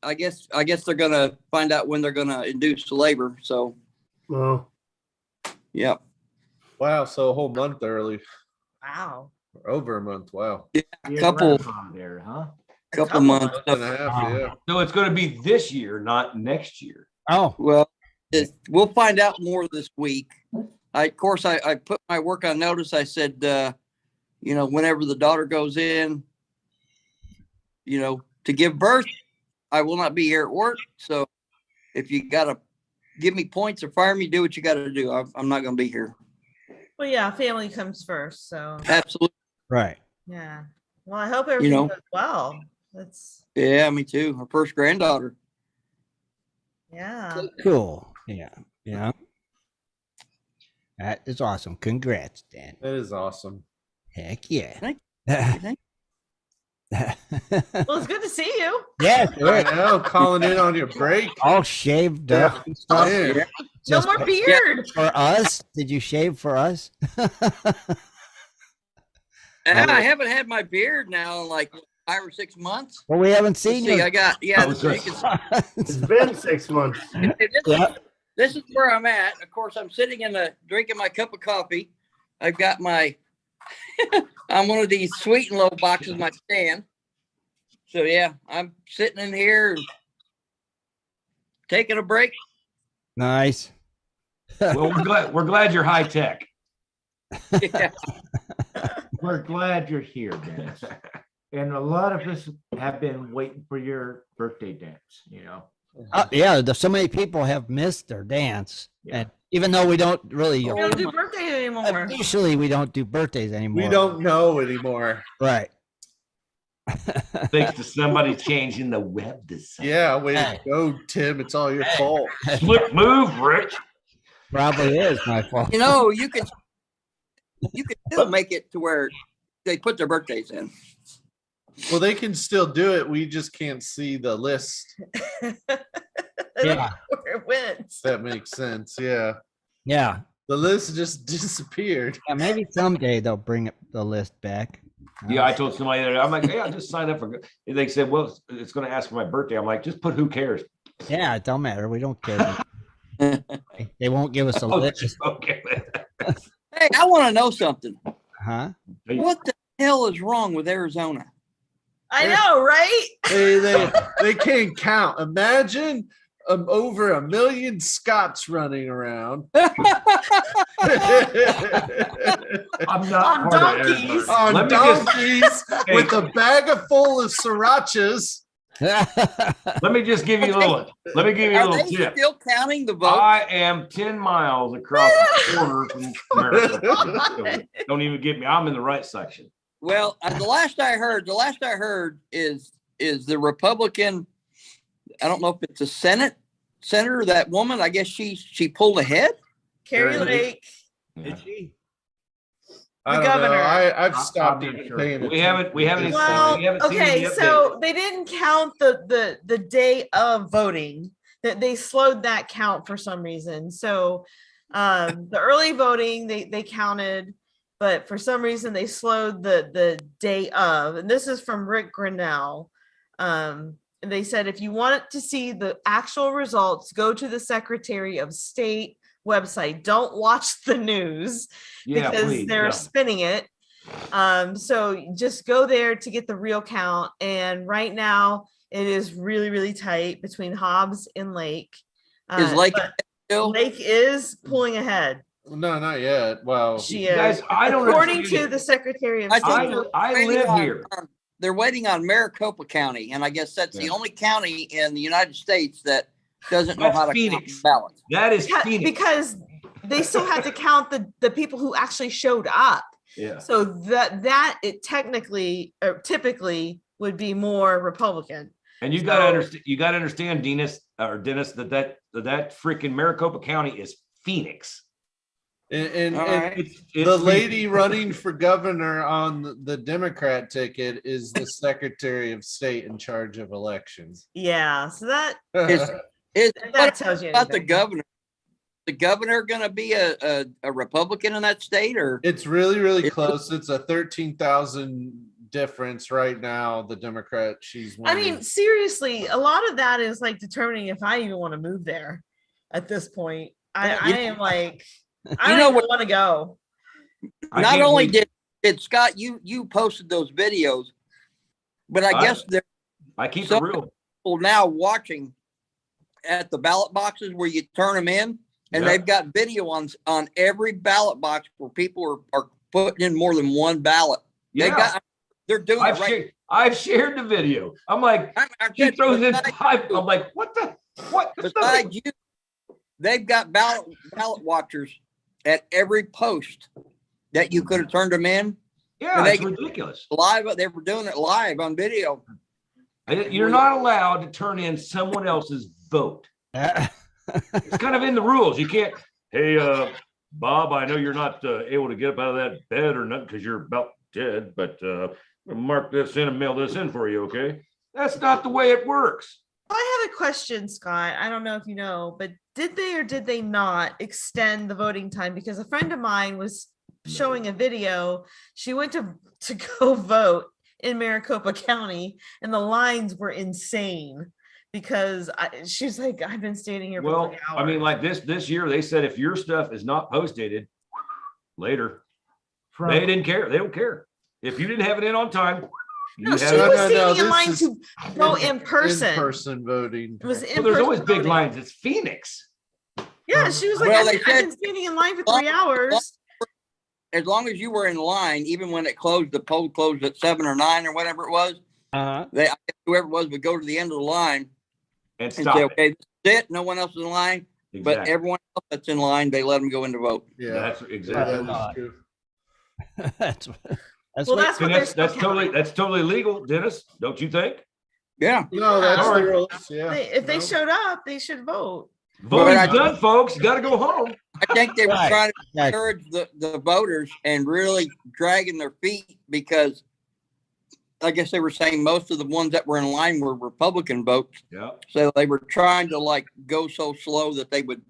I guess they're going to find out when they're going to induce labor. So, Well, yeah. Wow. So a whole month early. Wow. Or over a month. Wow. Yeah, You're couple right on there, huh? couple months. Month and a half, yeah. So it's going to be this year, not next year. Oh, Well, we'll find out more this week. Of course, I put my work on notice. I said, whenever the daughter goes in, to give birth, I will not be here at work. So if you got to give me points or fire me, do what you got to do. I'm not going to be here. Well, yeah, family comes first. So Absolutely. right. yeah. Well, I hope everything goes well. That's Yeah, me too. Her first granddaughter. yeah. Cool. Yeah. Yeah. That is awesome. Congrats, Dan. That is awesome. Heck yeah. Thank you. Well, it's good to see you. Yes, I know, calling in on your break. all shaved up and stuff. Yeah. No Just more beard. for us. Did you shave for us? And I haven't had my beard now in like 5 or 6 months. Well, we haven't Let's seen see, you. I got it's been 6 months. This is where I'm at. Of course, I'm sitting drinking my cup of coffee. I've got my I'm one of these sweet and low boxes, my stand. So yeah, I'm sitting in here taking a break. Nice. Well, we're glad you're high tech. Yeah. We're glad you're here, Dennis. And a lot of us have been waiting for your birthday dance, Yeah, so many people have missed their dance. Yeah. And even though we don't really We don't do birthdays anymore. officially we don't do birthdays anymore. We don't know anymore. Right. Thanks to somebody changing the web design. Yeah, way to go, Tim. It's all your fault. Slick move, Rick. Probably is my fault. You can still make it to where they put their birthdays in. Well, they can still do it. We just can't see the list. Yeah. Where it went. That makes sense. Yeah. Yeah. The list just disappeared. Yeah, maybe someday they'll bring the list back. Yeah, I told somebody that I'm like, hey, I just signed up for. And they said, well, it's going to ask for my birthday. I'm like, just put who cares. Yeah, it don't matter. We don't care. They won't give us a list. Okay. Hey, I want to know something. Huh? What the hell is wrong with Arizona? I know, right? They can't count. Imagine over 1 million Scots running around. I'm not On part of donkeys. Arizona. On Let me just- donkeys with a bag full of srirachaas. Let me just give you a little. Let me give you a Are little they tip. still counting the votes? I am 10 miles across the border from America. Don't even get me. I'm in the right section. Well, the last I heard is the Republican. I don't know if it's a senator. That woman, I guess she pulled ahead. Carrie Carrie Lake. Did she? I The don't know. governor. I've I'm stopped not even sure. paying We haven't attention. Well, we haven't seen any okay, update. so they didn't count the day of voting. That they slowed that count for some reason. So the early voting they counted, but for some reason they slowed the day of. And this is from Rick Grinnell. And they said if you want to see the actual results, go to the Secretary of State website. Don't watch the news Yeah, because please, they're no. spinning it. So just go there to get the real count. And right now it is really, really tight between Hobbs and Lake. Is Lake But still? Lake is pulling ahead. No, not yet. Well, She You guys, is. I don't According understand to it. the Secretary of I State. think I waiting live on- here. They're waiting on Maricopa County, and I guess that's the Yeah. only county in the United States that doesn't know That's how to Phoenix. count ballots. That is Phoenix. Because they still have to count the people who actually showed up. Yeah. So that it technically or typically would be more Republican. And you got to understand. You got to understand, Dennis, that freaking Maricopa County is Phoenix. and All right. It's the lady running for governor on the Democrat ticket is the Secretary of State in charge of elections. Yeah. So that Is that tells you about the anything. governor? The governor going to be a Republican in that state, or It's really, really It's- close. It's a 13,000 difference right now. The Democrat, she's I winning. mean, seriously, a lot of that is like determining if I even want to move there at this point. I am like, I don't know even what- want to go. I not can't only believe- did Scott you posted those videos, but I guess there I keep it some- real. are people now watching at the ballot boxes where you turn them in, and Yeah. they've got video on every ballot box where people are putting in more than one ballot. Yeah. They're doing it right. I've shared the video. I'm like, I she said, throws in besides- 5. I'm like, what? Besides you, they've got ballot watchers at every post that you could have turned them in Yeah, they- it's ridiculous. live. They were doing it live on video. You're not allowed to turn in someone else's vote. It's kind of in the rules. You can't. Hey, Bob, I know you're not able to get up out of that bed or nothing because you're about dead, but mark this in and mail this in for you, okay? That's not the way it works. I have a question, Scott. I don't know if you know, but did they or did they not extend the voting time? Because a friend of mine was showing a video. She went to go vote in Maricopa County, and the lines were insane because she's like, I've been standing here for Well, 3 hours. I mean, like this year, they said if your stuff is not posted later, From- they didn't care. They don't care. If you didn't have it in on time, you no, she had it. was No, standing in this line is to go in person. In-person voting. It was Well, there's always big voting. lines. It's Phoenix. Yeah, she was like, Well, I've they been said- standing in line for 3 hours. As long as you were in line, even when it closed, the poll closed at 7 or 9 or whatever it was. Whoever it was would go to the end of the line And and stop say, it. "Okay, this is it. No one else is in line." But Exactly. everyone else that's in line, they let them go in to vote. Yeah, That's exactly. that is true. that's Well, what- that's what And they're that's still counting. that's totally legal, Dennis. Don't you think? Yeah. No, that's All right. the rules. Yeah. If they No. showed up, they should vote. Voting's I- done, folks. You got to go home. I think they were Right. trying to Yeah. encourage the voters and really dragging their feet because I guess they were saying most of the ones that were in line were Republican votes. Yeah. So they were trying to like go so slow that they would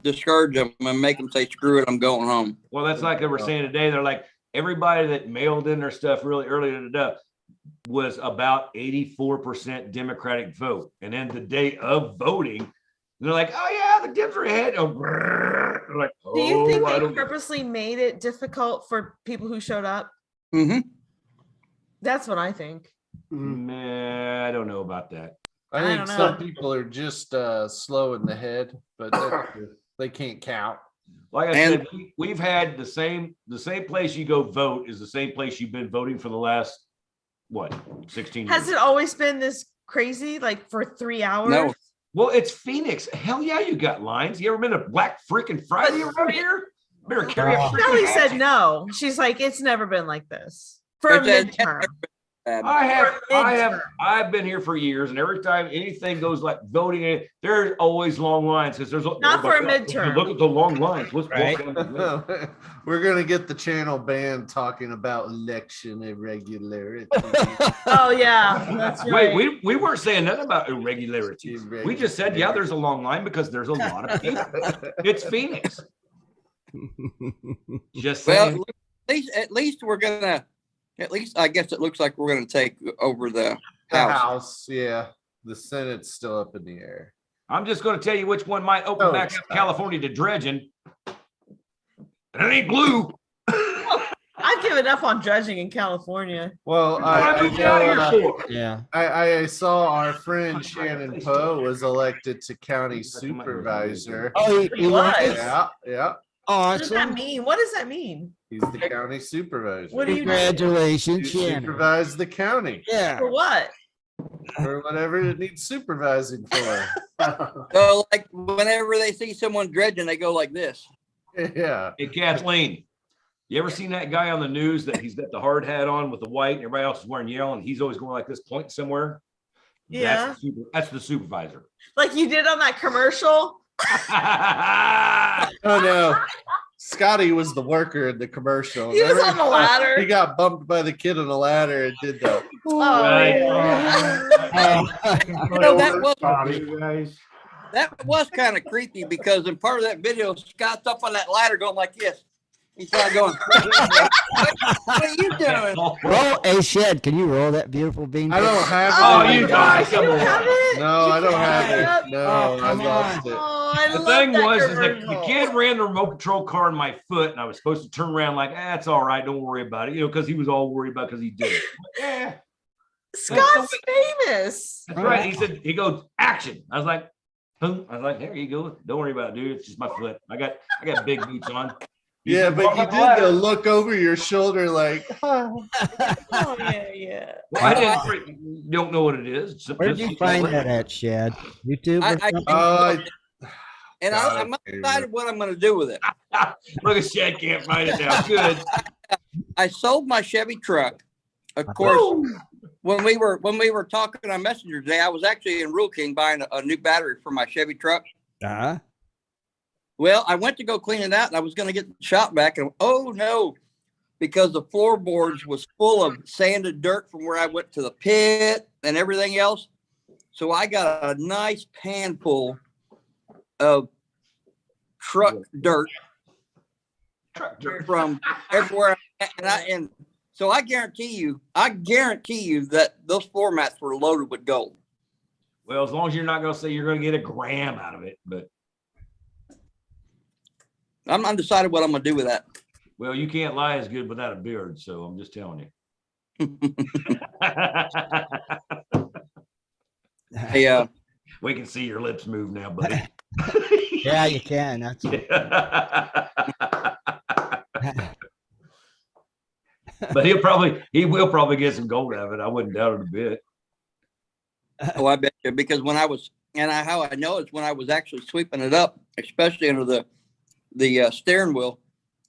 discourage them and make them say, screw it, I'm going home. Well, that's like they were saying today. They're like, everybody that mailed in their stuff really early today was about 84% Democratic vote. And then the day of voting, they're like, oh yeah, the Dems are ahead. Oh, they're like, Do you think I they don't. purposely made it difficult for people who showed up? Mm-hmm. That's what I think. Nah, I don't know about that. I I think don't some know. people are just slow in the head, but they can't count. Like I And- said, we've had the same place you go vote is the same place you've been voting for the last, what, 16 Has years. it always been this crazy, like for 3 hours? No. Well, it's Phoenix. Hell yeah, you got lines. You ever been to Black freaking Friday around here? Better carry a freaking Kelly hat. said no. She's like, it's never been like this. For a It's- midterm. I've been here for years, and every time anything goes like voting, there's always long lines because there's Not for a midterm. Look at the long lines. Let's Right. walk down the lane. We're gonna get the channel banned talking about election irregularity. Oh yeah, that's right. Wait, we weren't saying nothing about irregularities. We just said, yeah, there's a long line because there's a lot of people. It's Phoenix. Just saying. Well, at least we're gonna. At least I guess it looks like we're gonna take over the The house. House, yeah. The Senate's still up in the air. I'm just going to tell you which one might open Oh, back it's up not. California to dredging. And it ain't blue. I've given up on dredging in California. Well, I moved out here for. Yeah. I saw our friend Shannon Poe was elected to county supervisor. Oh, He was. Yeah, yeah. What does that Awesome. mean? What does that mean? He's the county supervisor. What do you do? Congratulations, You Shannon. supervise the county Yeah. For what? for whatever it needs supervising for. So like whenever they see someone dredging, they go like this. Yeah. Hey, Kathleen, you ever seen that guy on the news that he's got the hard hat on with the white and everybody else is wearing yellow and he's always going like this, pointing somewhere? Yeah. That's the supervisor. Like you did on that commercial? Oh no. Scotty was the worker in the commercial. He was Remember? on the ladder. He got bumped by the kid on the ladder and did that. Oh, Right. yeah. You know, that was kind of creepy because in part of that video, Scott's up on that ladder going like this. He's kind of going, what are you doing? Roll a shed. Can you roll that beautiful bean? I don't have it. Oh, my you gosh, guys, you come on. have it? No, I don't have Yep. it. No, Oh, I come lost it. Oh, I The love thing that was, is that the commercial. kid ran the remote control car in my foot, and I was supposed to turn around like, that's all right, don't worry about it, because he was all worried about because he did it. Yeah, Scott's famous. that's right. He said, he goes, action. I was like, boom. I was like, there you go. Don't worry about it, dude. It's just my foot. I got big boots on. He Yeah, said, but "Walk you up the did ladder." the look over your shoulder like, Oh yeah. Well, I didn't. Don't know what it is. It's- Where did you find that at, Shad? YouTube or I- something? And I'm not decided what I'm going to do with it. Look at Shad can't find it now. Good. I sold my Chevy truck. Of course, when we were talking on Messenger today, I was actually in Rural King buying a new battery for my Chevy truck. Uh-huh. Well, I went to go clean it out and I was going to get the shop back. And oh no, because the floorboards was full of sanded dirt from where I went to the pit and everything else. So I got a nice pan full of truck dirt from everywhere. And so I guarantee you that those floor mats were loaded with gold. Well, as long as you're not going to say you're going to get a gram out of it, but I'm undecided what I'm going to do with that. well, you can't lie as good without a beard, so I'm just telling you. Hey, We can see your lips move now, buddy. Yeah, you can. That's But he will probably get some gold out of it. I wouldn't doubt it a bit. oh, I bet you, because when I was, how I know is when I was actually sweeping it up, especially under the steering wheel,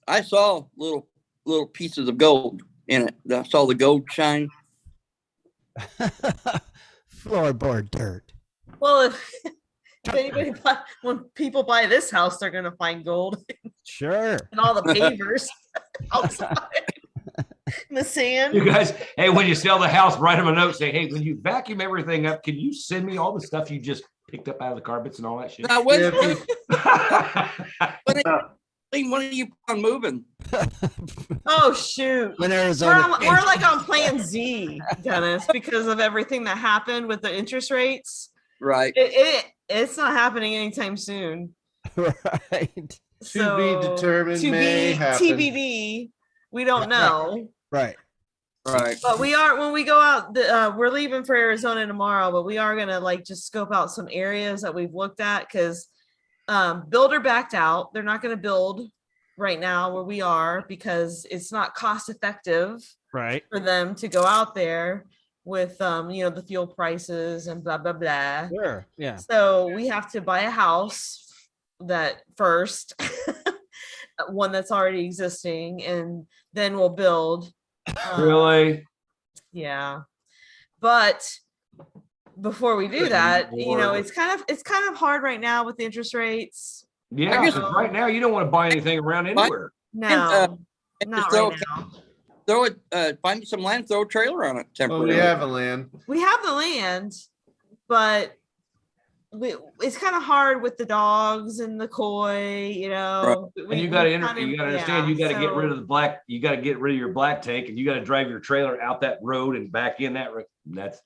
I saw little pieces of gold in it. I saw the gold shine. floorboard dirt. Well, if anybody when people buy this house, they're gonna find gold Sure. and all the pavers outside in the sand. You guys, hey, when you sell the house, write them a note. Say, hey, when you vacuum everything up, can you send me all the stuff you just picked up out of the carpets and all that shit? Now, when Yeah, are you on moving? Oh shoot. When We're, Arizona. we're like on plan Z, Dennis, because of everything that happened with the interest rates. Right. It's not happening anytime soon. Right. To be determined, may happen. TBD. We don't know. Right. Right. But we are, when we go out, we're leaving for Arizona tomorrow, but we are gonna like just scope out some areas that we've looked at because builder backed out. They're not gonna build right now where we are because it's not cost effective Right. for them to go out there with the fuel prices and blah blah blah. Sure. Yeah. So we have to buy a house that first, one that's already existing, and then we'll build Really? Yeah. But before we do Good that, Lord. it's kind of hard right now with the interest rates. Yeah, guess- because right now you don't want to buy anything around anywhere. No, And not throw, right now. throw it, find you some land, throw a trailer on it Oh, temporarily. we have a land. We have the land, but it's kind of hard with the dogs and the koi, And you got to understand, you got to get rid of the black. You got to get rid of your black tank, and you got to drive your trailer out that road and back in that. That's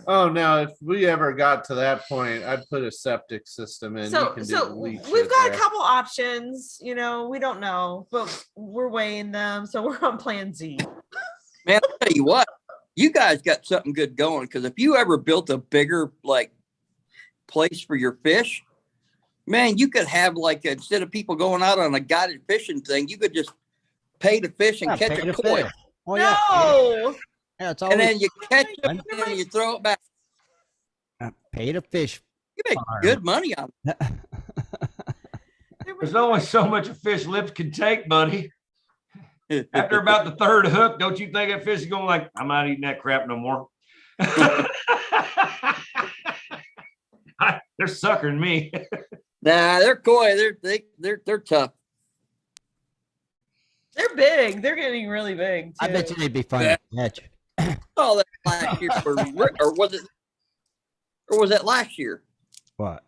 Oh, now if we ever got to that point, I'd put a septic system in. So, You can do so leach we've it got there. a couple options, we don't know, but we're weighing them. So we're on plan Z. Man, I'll tell you what, you guys got something good going. Because if you ever built a bigger place for your fish, man, you could have instead of people going out on a guided fishing thing, you could just pay to fish and catch a koi. Oh, No. Yeah, it's And always then you catch them and then you throw it back. pay to fish. You make farm. good money on there's only so much a fish lips can take, buddy. it. After about the third hook, don't you think that fish is going like, I'm not eating that crap no more? They're suckering me. Nah, they're koi. They're tough. They're big. They're getting really big. I bet too. you they'd be fun to catch. Oh, that last year or was it last year What?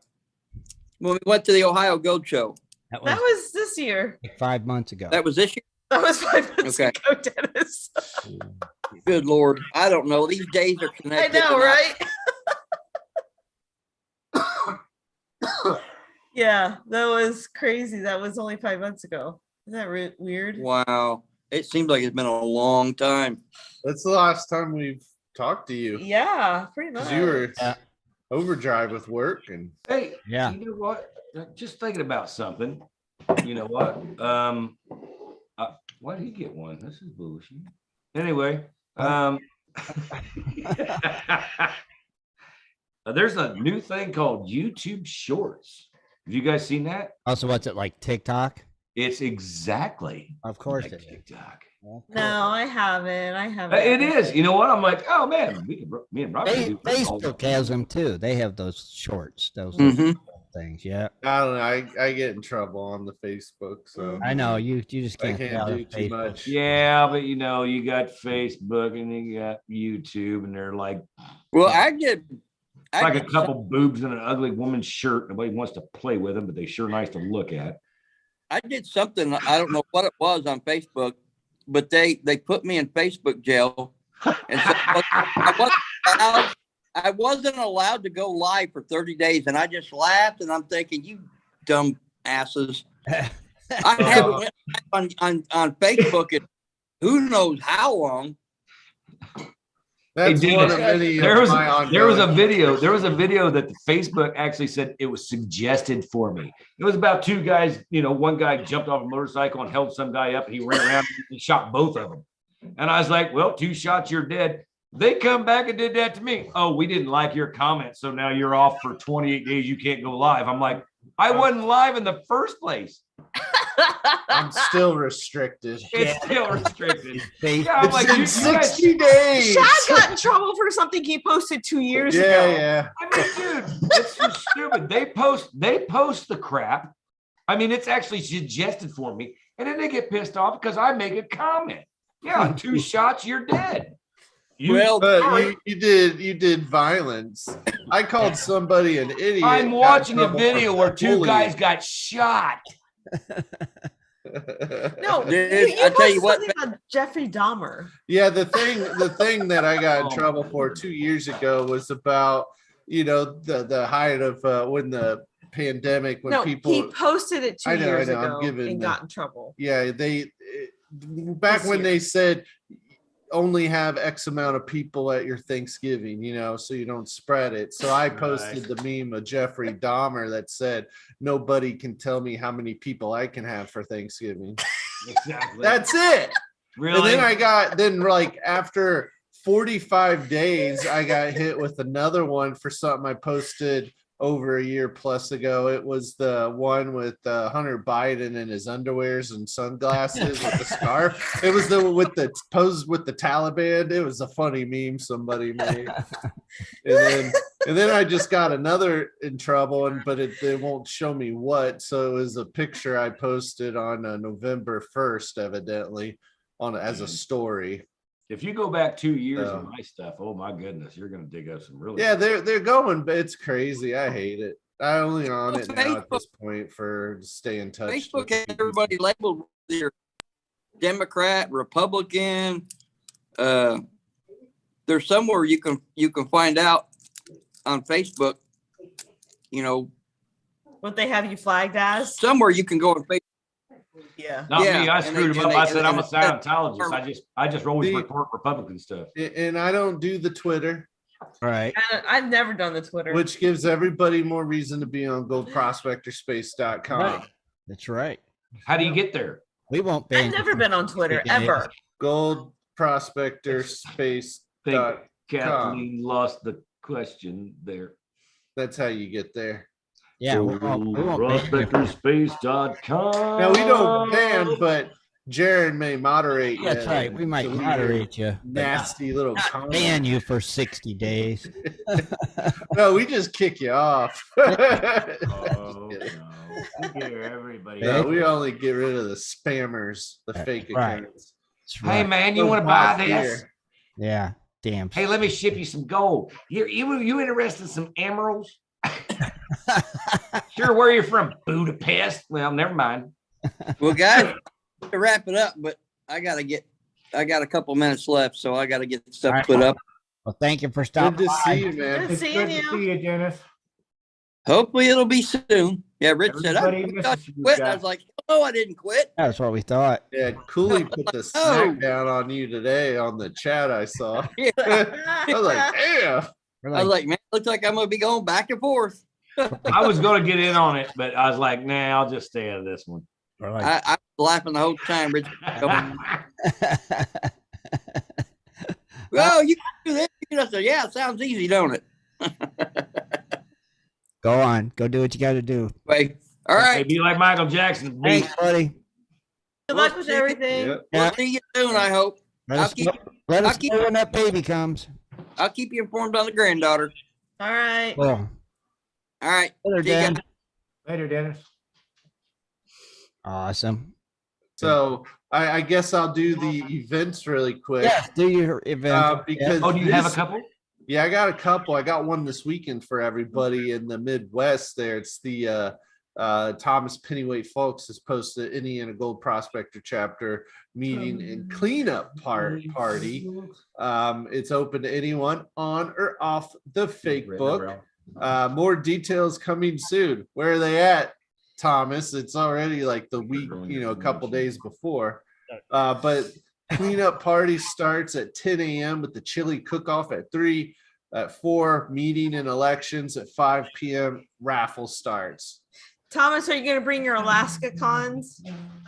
when we went to the Ohio Goat Show? That That was was this year. like 5 months ago. That was this year. That was 5 months Okay. ago, Dennis. Good Lord, I don't know. These days are I connected. know, right? Yeah, that was crazy. That was only 5 months ago. Isn't that weird? Wow, it seems like it's been a long time. That's the last time we've talked to you. Yeah, pretty much. 'Cause you were Yeah. overdrive with work and Hey, Yeah. you know what? Just thinking about something. You know what? Why did he get one? This is bullshit. Anyway, there's a new thing called YouTube Shorts. Have you guys seen that? Also, what's it like TikTok? It's exactly Of course like it is. TikTok. No, I haven't. I haven't. It is. You know what? I'm like, oh man, me and Robert. can do this all Facebook has them too. They have those shorts, those Mhm. things. Yeah, I don't know. I get in trouble on the Facebook, so I know. You just I can't, get can't out do of too Facebook. much. Yeah, but you got Facebook and you got YouTube, and they're like, Well, I get like a couple boobs in an ugly woman's shirt. Nobody wants to play with them, but they sure nice to look at. I did something. I don't know what it was on Facebook, but they put me in Facebook jail, and so I wasn't allowed to go live for 30 days, and I just laughed, and I'm thinking, you dumb asses. I haven't went on Facebook in who knows how long. That's Hey, one Dennis, of many of there was my a ongoing- video that the Facebook actually said it was suggested for me. It was about two guys, one guy jumped off a motorcycle and held some guy up, and he ran around and shot both of them. And I was like, well, 2 shots, you're dead. They come back and did that to me. Oh, we didn't like your comment, so now you're off for 28 days. You can't go live. I'm like, I wasn't live in the first place. I'm still restricted. It's still restricted. Facebook. Yeah, I'm like, It's in you guys- 60 days. Shad got in trouble for something he posted 2 years ago. Yeah. I mean, dude, it's just stupid. They post the crap. I mean, it's actually suggested for me, and then they get pissed off because I make a comment. Yeah, 2 shots, you're dead. But you did violence. I called somebody an idiot. I'm got watching in a trouble video for where 2 bullying. guys got shot. No, Dude, you I tell posted you what, something about Jeffrey Dahmer. Yeah, the thing that I got in Oh, trouble my for goodness. 2 years ago was about the height of when the pandemic when No, people he posted it 2 I know, years I'm ago giving and the- got in trouble. yeah back This when year. they said only have X amount of people at your Thanksgiving, so you don't spread it. So I posted the meme of Jeffrey Dahmer that said, nobody can tell me how many people I can have for Thanksgiving. Exactly. That's it. Really? And then after 45 days, I got hit with another one for something I posted over a year plus ago. It was the one with Hunter Biden in his underwears and sunglasses with the scarf. It was the with the pose with the Taliban. It was a funny meme somebody made. And then I just got another in trouble, but it won't show me what. So it was a picture I posted on November 1st, evidently, as a story. If you go back 2 years So- of my stuff, oh my goodness, you're gonna dig up some really. Yeah, they're going, but it's crazy. I hate it. I only on it now at this point for to stay in touch. with Facebook has people. everybody labeled either Democrat, Republican. There's somewhere you can find out on Facebook. You know, What they have you flagged as? somewhere you can go on Facebook. Yeah. Not Yeah, me. I and screwed they- them up. and I they- said I'm a and- Scientologist. I just always The- report Republican stuff. And I don't do the Twitter, Right. I've never done the Twitter. which gives everybody more reason to be on goldprospectorspace.com. Right. That's right. How do you get there? We won't ban I've never been on Twitter ever. Gold Prospector Space. Think Kathleen lost the question there. That's how you get there. Yeah, we won't ban you. Prospectorspace.com. Now we don't ban, but Jared may moderate. That's you right. We might delete moderate you. but Nasty little not comment. ban you for 60 days. No, we just kick you off. Oh, no. We get everybody. No, we only get rid of the spammers, the Right. fake Right. accounts. That's Hey right. man, you No want to buy pause this? here. Yeah. Damn. Hey, let me ship you some gold. You interested in some emeralds? Sure, where you're from? Budapest. Well, never mind. Well, guys, to wrap it up, but I got a couple minutes left, so I got to get stuff All right. put up. Well, thank you for Good stopping to see by. you, man. Good It's seeing good to you. see you, Dennis. Hopefully it'll be soon. Yeah, Rich said, I Everybody thought misses you you quit. And I guys. was like, oh, I didn't quit. That's what we thought. Yeah, Cooley put the smack down on you today on the chat I saw. I was like, damn. We're I like, was like, man, looks like I'm going to be going back and forth. I was going to get in on it, but I was like, nah, I'll just stay out of this one. we're like, I was laughing the whole time. Rich, oh, you can do this. I said, yeah, it sounds easy, don't it? go on. Go do what you got to do. Wait. All Hey, right. be like Michael Jackson. Be Thanks, buddy. Good luck with everything. Yep. We'll Yeah. see you soon, I hope. Let I'll us, keep- know, let I'll us keep- know when that baby comes. I'll keep you informed on the granddaughter. All right. Cool. All right. Later, See you Dan. guys. Later, Dennis. Awesome. So I guess I'll do the events really quick. Yeah, do your event. Because Oh, do you have a this- couple? Yeah, I got a couple. I got one this weekend for everybody in the Midwest there. It's the Thomas Pennyweight Folks has posted Indiana Gold Prospector chapter meeting and cleanup party. It's open to anyone on or off the fake book. More details coming soon. Where are they at, Thomas? It's already like the week, a couple days before. But cleanup party starts at 10 a.m. with the chili cook-off at 3. At 4, meeting and elections at 5 p.m. Raffle starts. Thomas, are you going to bring your Alaska cons?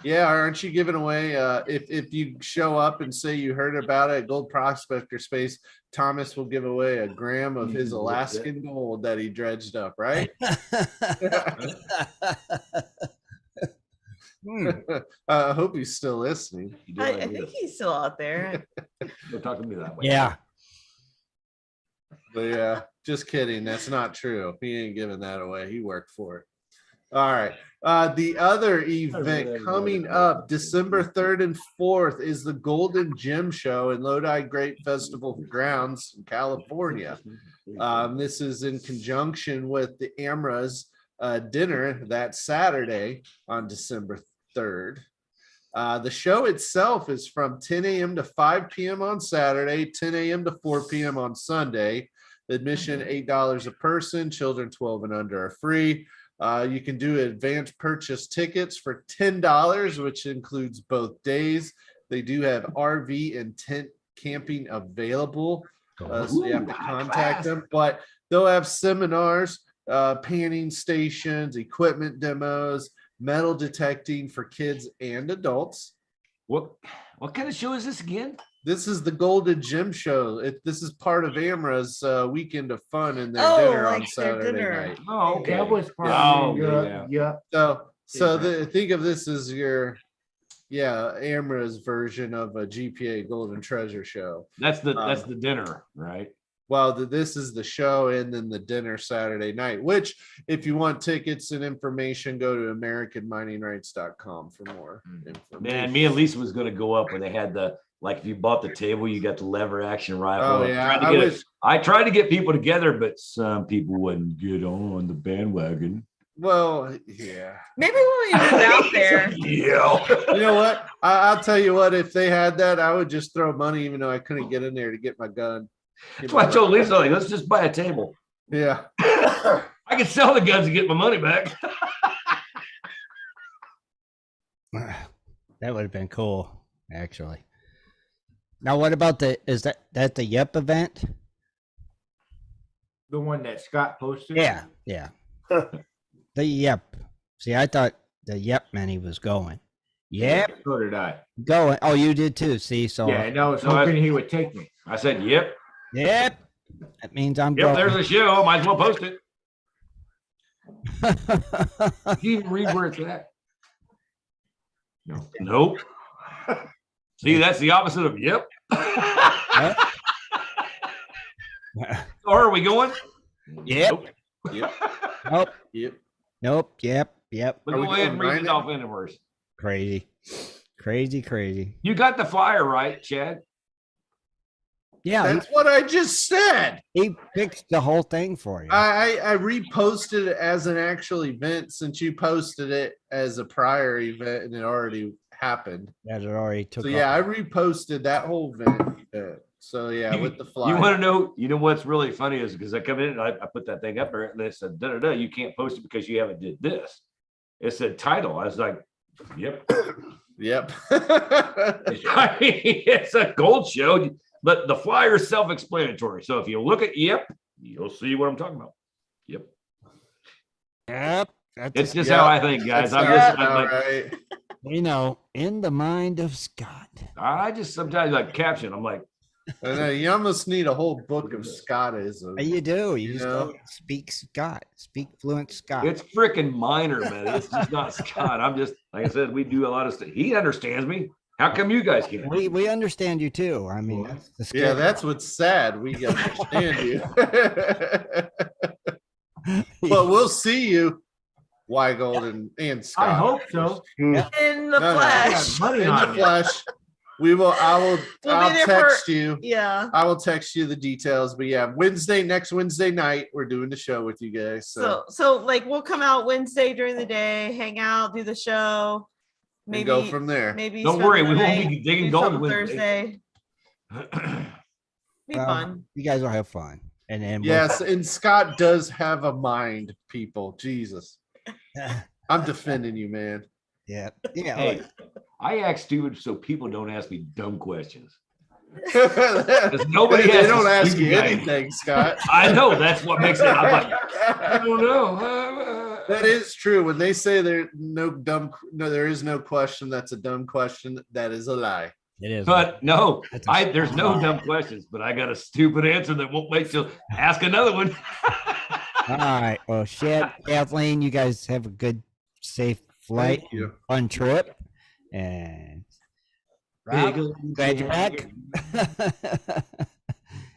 Yeah, aren't you giving away? If you show up and say you heard about it at Gold Prospector Space, Thomas will give away a gram of his Alaskan gold that he dredged up, right? I hope he's still listening. You do I like think this. he's still out there. Don't talk to me that way. Yeah. But yeah, just kidding. That's not true. He ain't giving that away. He worked for it. All right. The other event coming up December 3rd and 4th is the Golden Gem Show in Lodi Grape Festival grounds in California. This is in conjunction with the Amras dinner that Saturday on December 3rd. The show itself is from 10 a.m. to 5 p.m. on Saturday, 10 a.m. to 4 p.m. on Sunday. Admission $8 a person. Children 12 and under are free. You can do advanced purchase tickets for $10, which includes both days. They do have RV and tent camping available, so you have to contact them. But they'll have seminars, panning stations, equipment demos, metal detecting for kids and adults. What kind of show is this again? This is the Golden Gym Show. This is part of Amra's weekend of fun and their Oh, dinner like on their Saturday dinner. night. Oh, okay. That was Oh, probably, yeah. Think of this as your, Amra's version of a GPA Golden Treasure Show. That's the dinner, right? Well, this is the show and then the dinner Saturday night, which if you want tickets and information, go to AmericanMiningRights.com for more information. Man, me and Lisa was going to go up where they had if you bought the table, you got the lever action rifle. Oh, yeah. I tried to get people together, but some people wouldn't get on the bandwagon. Well, yeah. Maybe when we move out there. Yeah. You know what? I'll tell you what, if they had that, I would just throw money, even though I couldn't get in there to get my gun. That's why I told Lisa, let's just buy a table. Yeah. I can sell the guns and get my money back. That would have been cool, actually. Now, what about is that the Yep event? the one that Scott posted. Yeah. The Yep. See, I thought the Yep meant he was going. Yep. So did I. Going. Oh, you did too. See, so Yeah, and I was hoping he would take me. I said, yep. Yep. That means I'm Yep, going. there's the show. Might as well post it. Did you even read where it's at? No. Nope. See, that's the opposite of yep. Or are we going? Yep. Yep. Nope. Yep. Nope. Yep. But Are we go ahead going and read Ryan? it off anywhere. Crazy. You got the flyer right, Chad. Yeah, That's what I just said. he fixed the whole thing for you. I reposted it as an actual event since you posted it as a prior event and it already happened. That it already took. So yeah, I off. reposted that whole event. So yeah, with the flyer. You want to know? You know what's really funny is because I come in and I put that thing up there and it said, you can't post it because you haven't did this. It said title. I was like, yep. Yep. I mean, it's a gold show, but the flyer is self-explanatory. So if you look at yep, you'll see what I'm talking about. Yep. Yep. It's just how I think, guys. I'm all like, right. In the mind of Scott. I just sometimes like caption. I'm like, I know, you almost need a whole book of Scottism. You do. You You just know? go speak Scott. Speak fluent Scott. it's freaking minor, man. It's just not Scott. I'm just, like I said, we do a lot of stuff. He understands me. How come you guys can't? We understand you too. I mean, that's the scary Yeah, that's what's sad. We understand you. But we'll see you, Weigold and Scott. I hope so. In the No, no. flesh. Money In on the it. flesh. I will We'll be I'll there text you. Yeah. I will text you the details. But yeah, next Wednesday night, we're doing the show with you guys. So like we'll come out Wednesday during the day, hang out, do the show. and Maybe go from there. maybe Don't spend worry, the we won't night, be digging do gold something Wednesday. Thursday. Be Well, fun. You guys will have fun. And then Yes, and Scott does have a mind, people. Jesus. I'm defending you, man. Yeah. Hey, I act stupid so people don't ask me dumb questions. They nobody has don't to ask speak you like- anything, Scott. I know that's what makes it. I'm like, I don't know. That is true. When they say there is no question that's a dumb question, that is a lie. It is. But no, That's a there's no lie. dumb questions, but I got a stupid answer that won't make you ask another one. All right. Well, Shad, Kathleen, you guys have a good, safe flight, Thank you. fun trip, and Rob, glad you're back.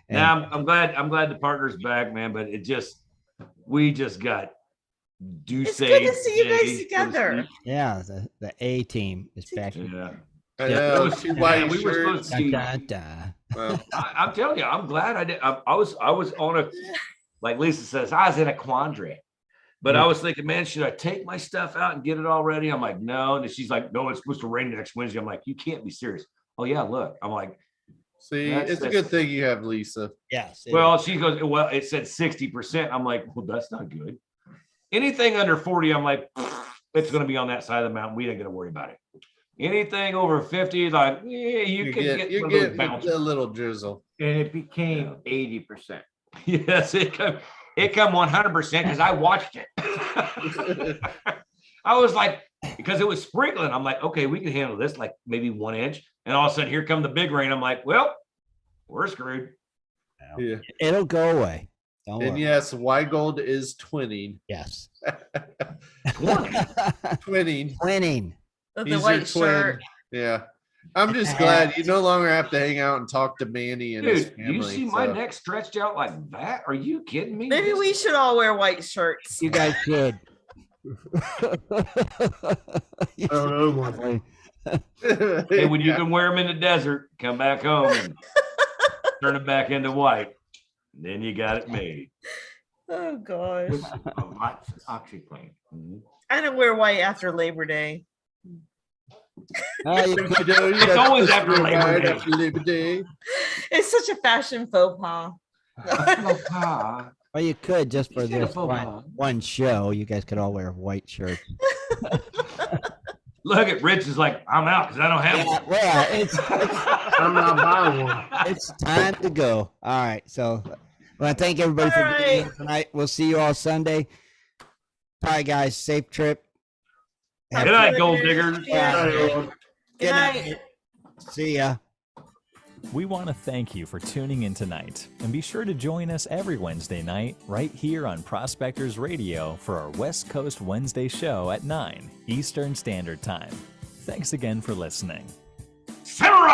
Now I'm glad the partner's back, man. But we just got It's good to see you guys together. Yeah, the A team is back. Yeah. I know, two white we were supposed shirts. to see. Dun, dun, dun. Well, I'm telling you, I'm glad I did. I was on a, like Lisa says, I was in a quandary. But I was thinking, man, should I take my stuff out and get it all ready? I'm like, no. And she's like, no, it's supposed to rain next Wednesday. I'm like, you can't be serious. Oh yeah, look. I'm like, see, That's- it's a that's- good thing you have Lisa. Yes. it well, she goes, well, it said 60%. I'm like, well, that's not good. Anything under 40, I'm like, it's going to be on that side of the mountain. We ain't going to worry about it. Anything over 50, like, yeah, you can get You're one of those getting bouncers. a little drizzle. And it became 80%. Yes, it come 100% because I watched it. I was like, because it was sprinkling. I'm like, okay, we can handle this, like maybe 1 inch. And all of a sudden, here come the big rain. I'm like, well, we're screwed. Yeah. It'll go away. Don't And worry. yes, Weigold is twinning. Yes. Twinning. Winning. With He's the your white twin. shirt. Yeah. I'm just glad you no longer have to hang out and talk to Manny and his Dude, family. you see my so. neck stretched out like that? Are you kidding me? Maybe we should all wear white shirts. You guys should. I don't know one. Hey, when you Yeah. can wear them in the desert, come back home and turn it back into white. Then you got it made. Oh gosh. OxyClean. Mhm. I didn't wear white after Labor Day. It's always after Labor Day. After Labor Day. It's such a fashion faux pas. Well, you could just for You said a this faux one, pas. one show. You guys could all wear white shirts. Look at Rich is like, I'm out because I don't have one. Yeah, it's I'm not buying one. it's time to go. All right, so I want to thank everybody for All being here right. tonight. We'll see you all Sunday. Bye, guys. Safe trip. Good night, gold diggers. Yeah. Everyone. Good night. See ya. We want to thank you for tuning in tonight, and be sure to join us every Wednesday night right here on Prospectors Radio for our West Coast Wednesday show at 9 Eastern Standard Time. Thanks again for listening. Samurai!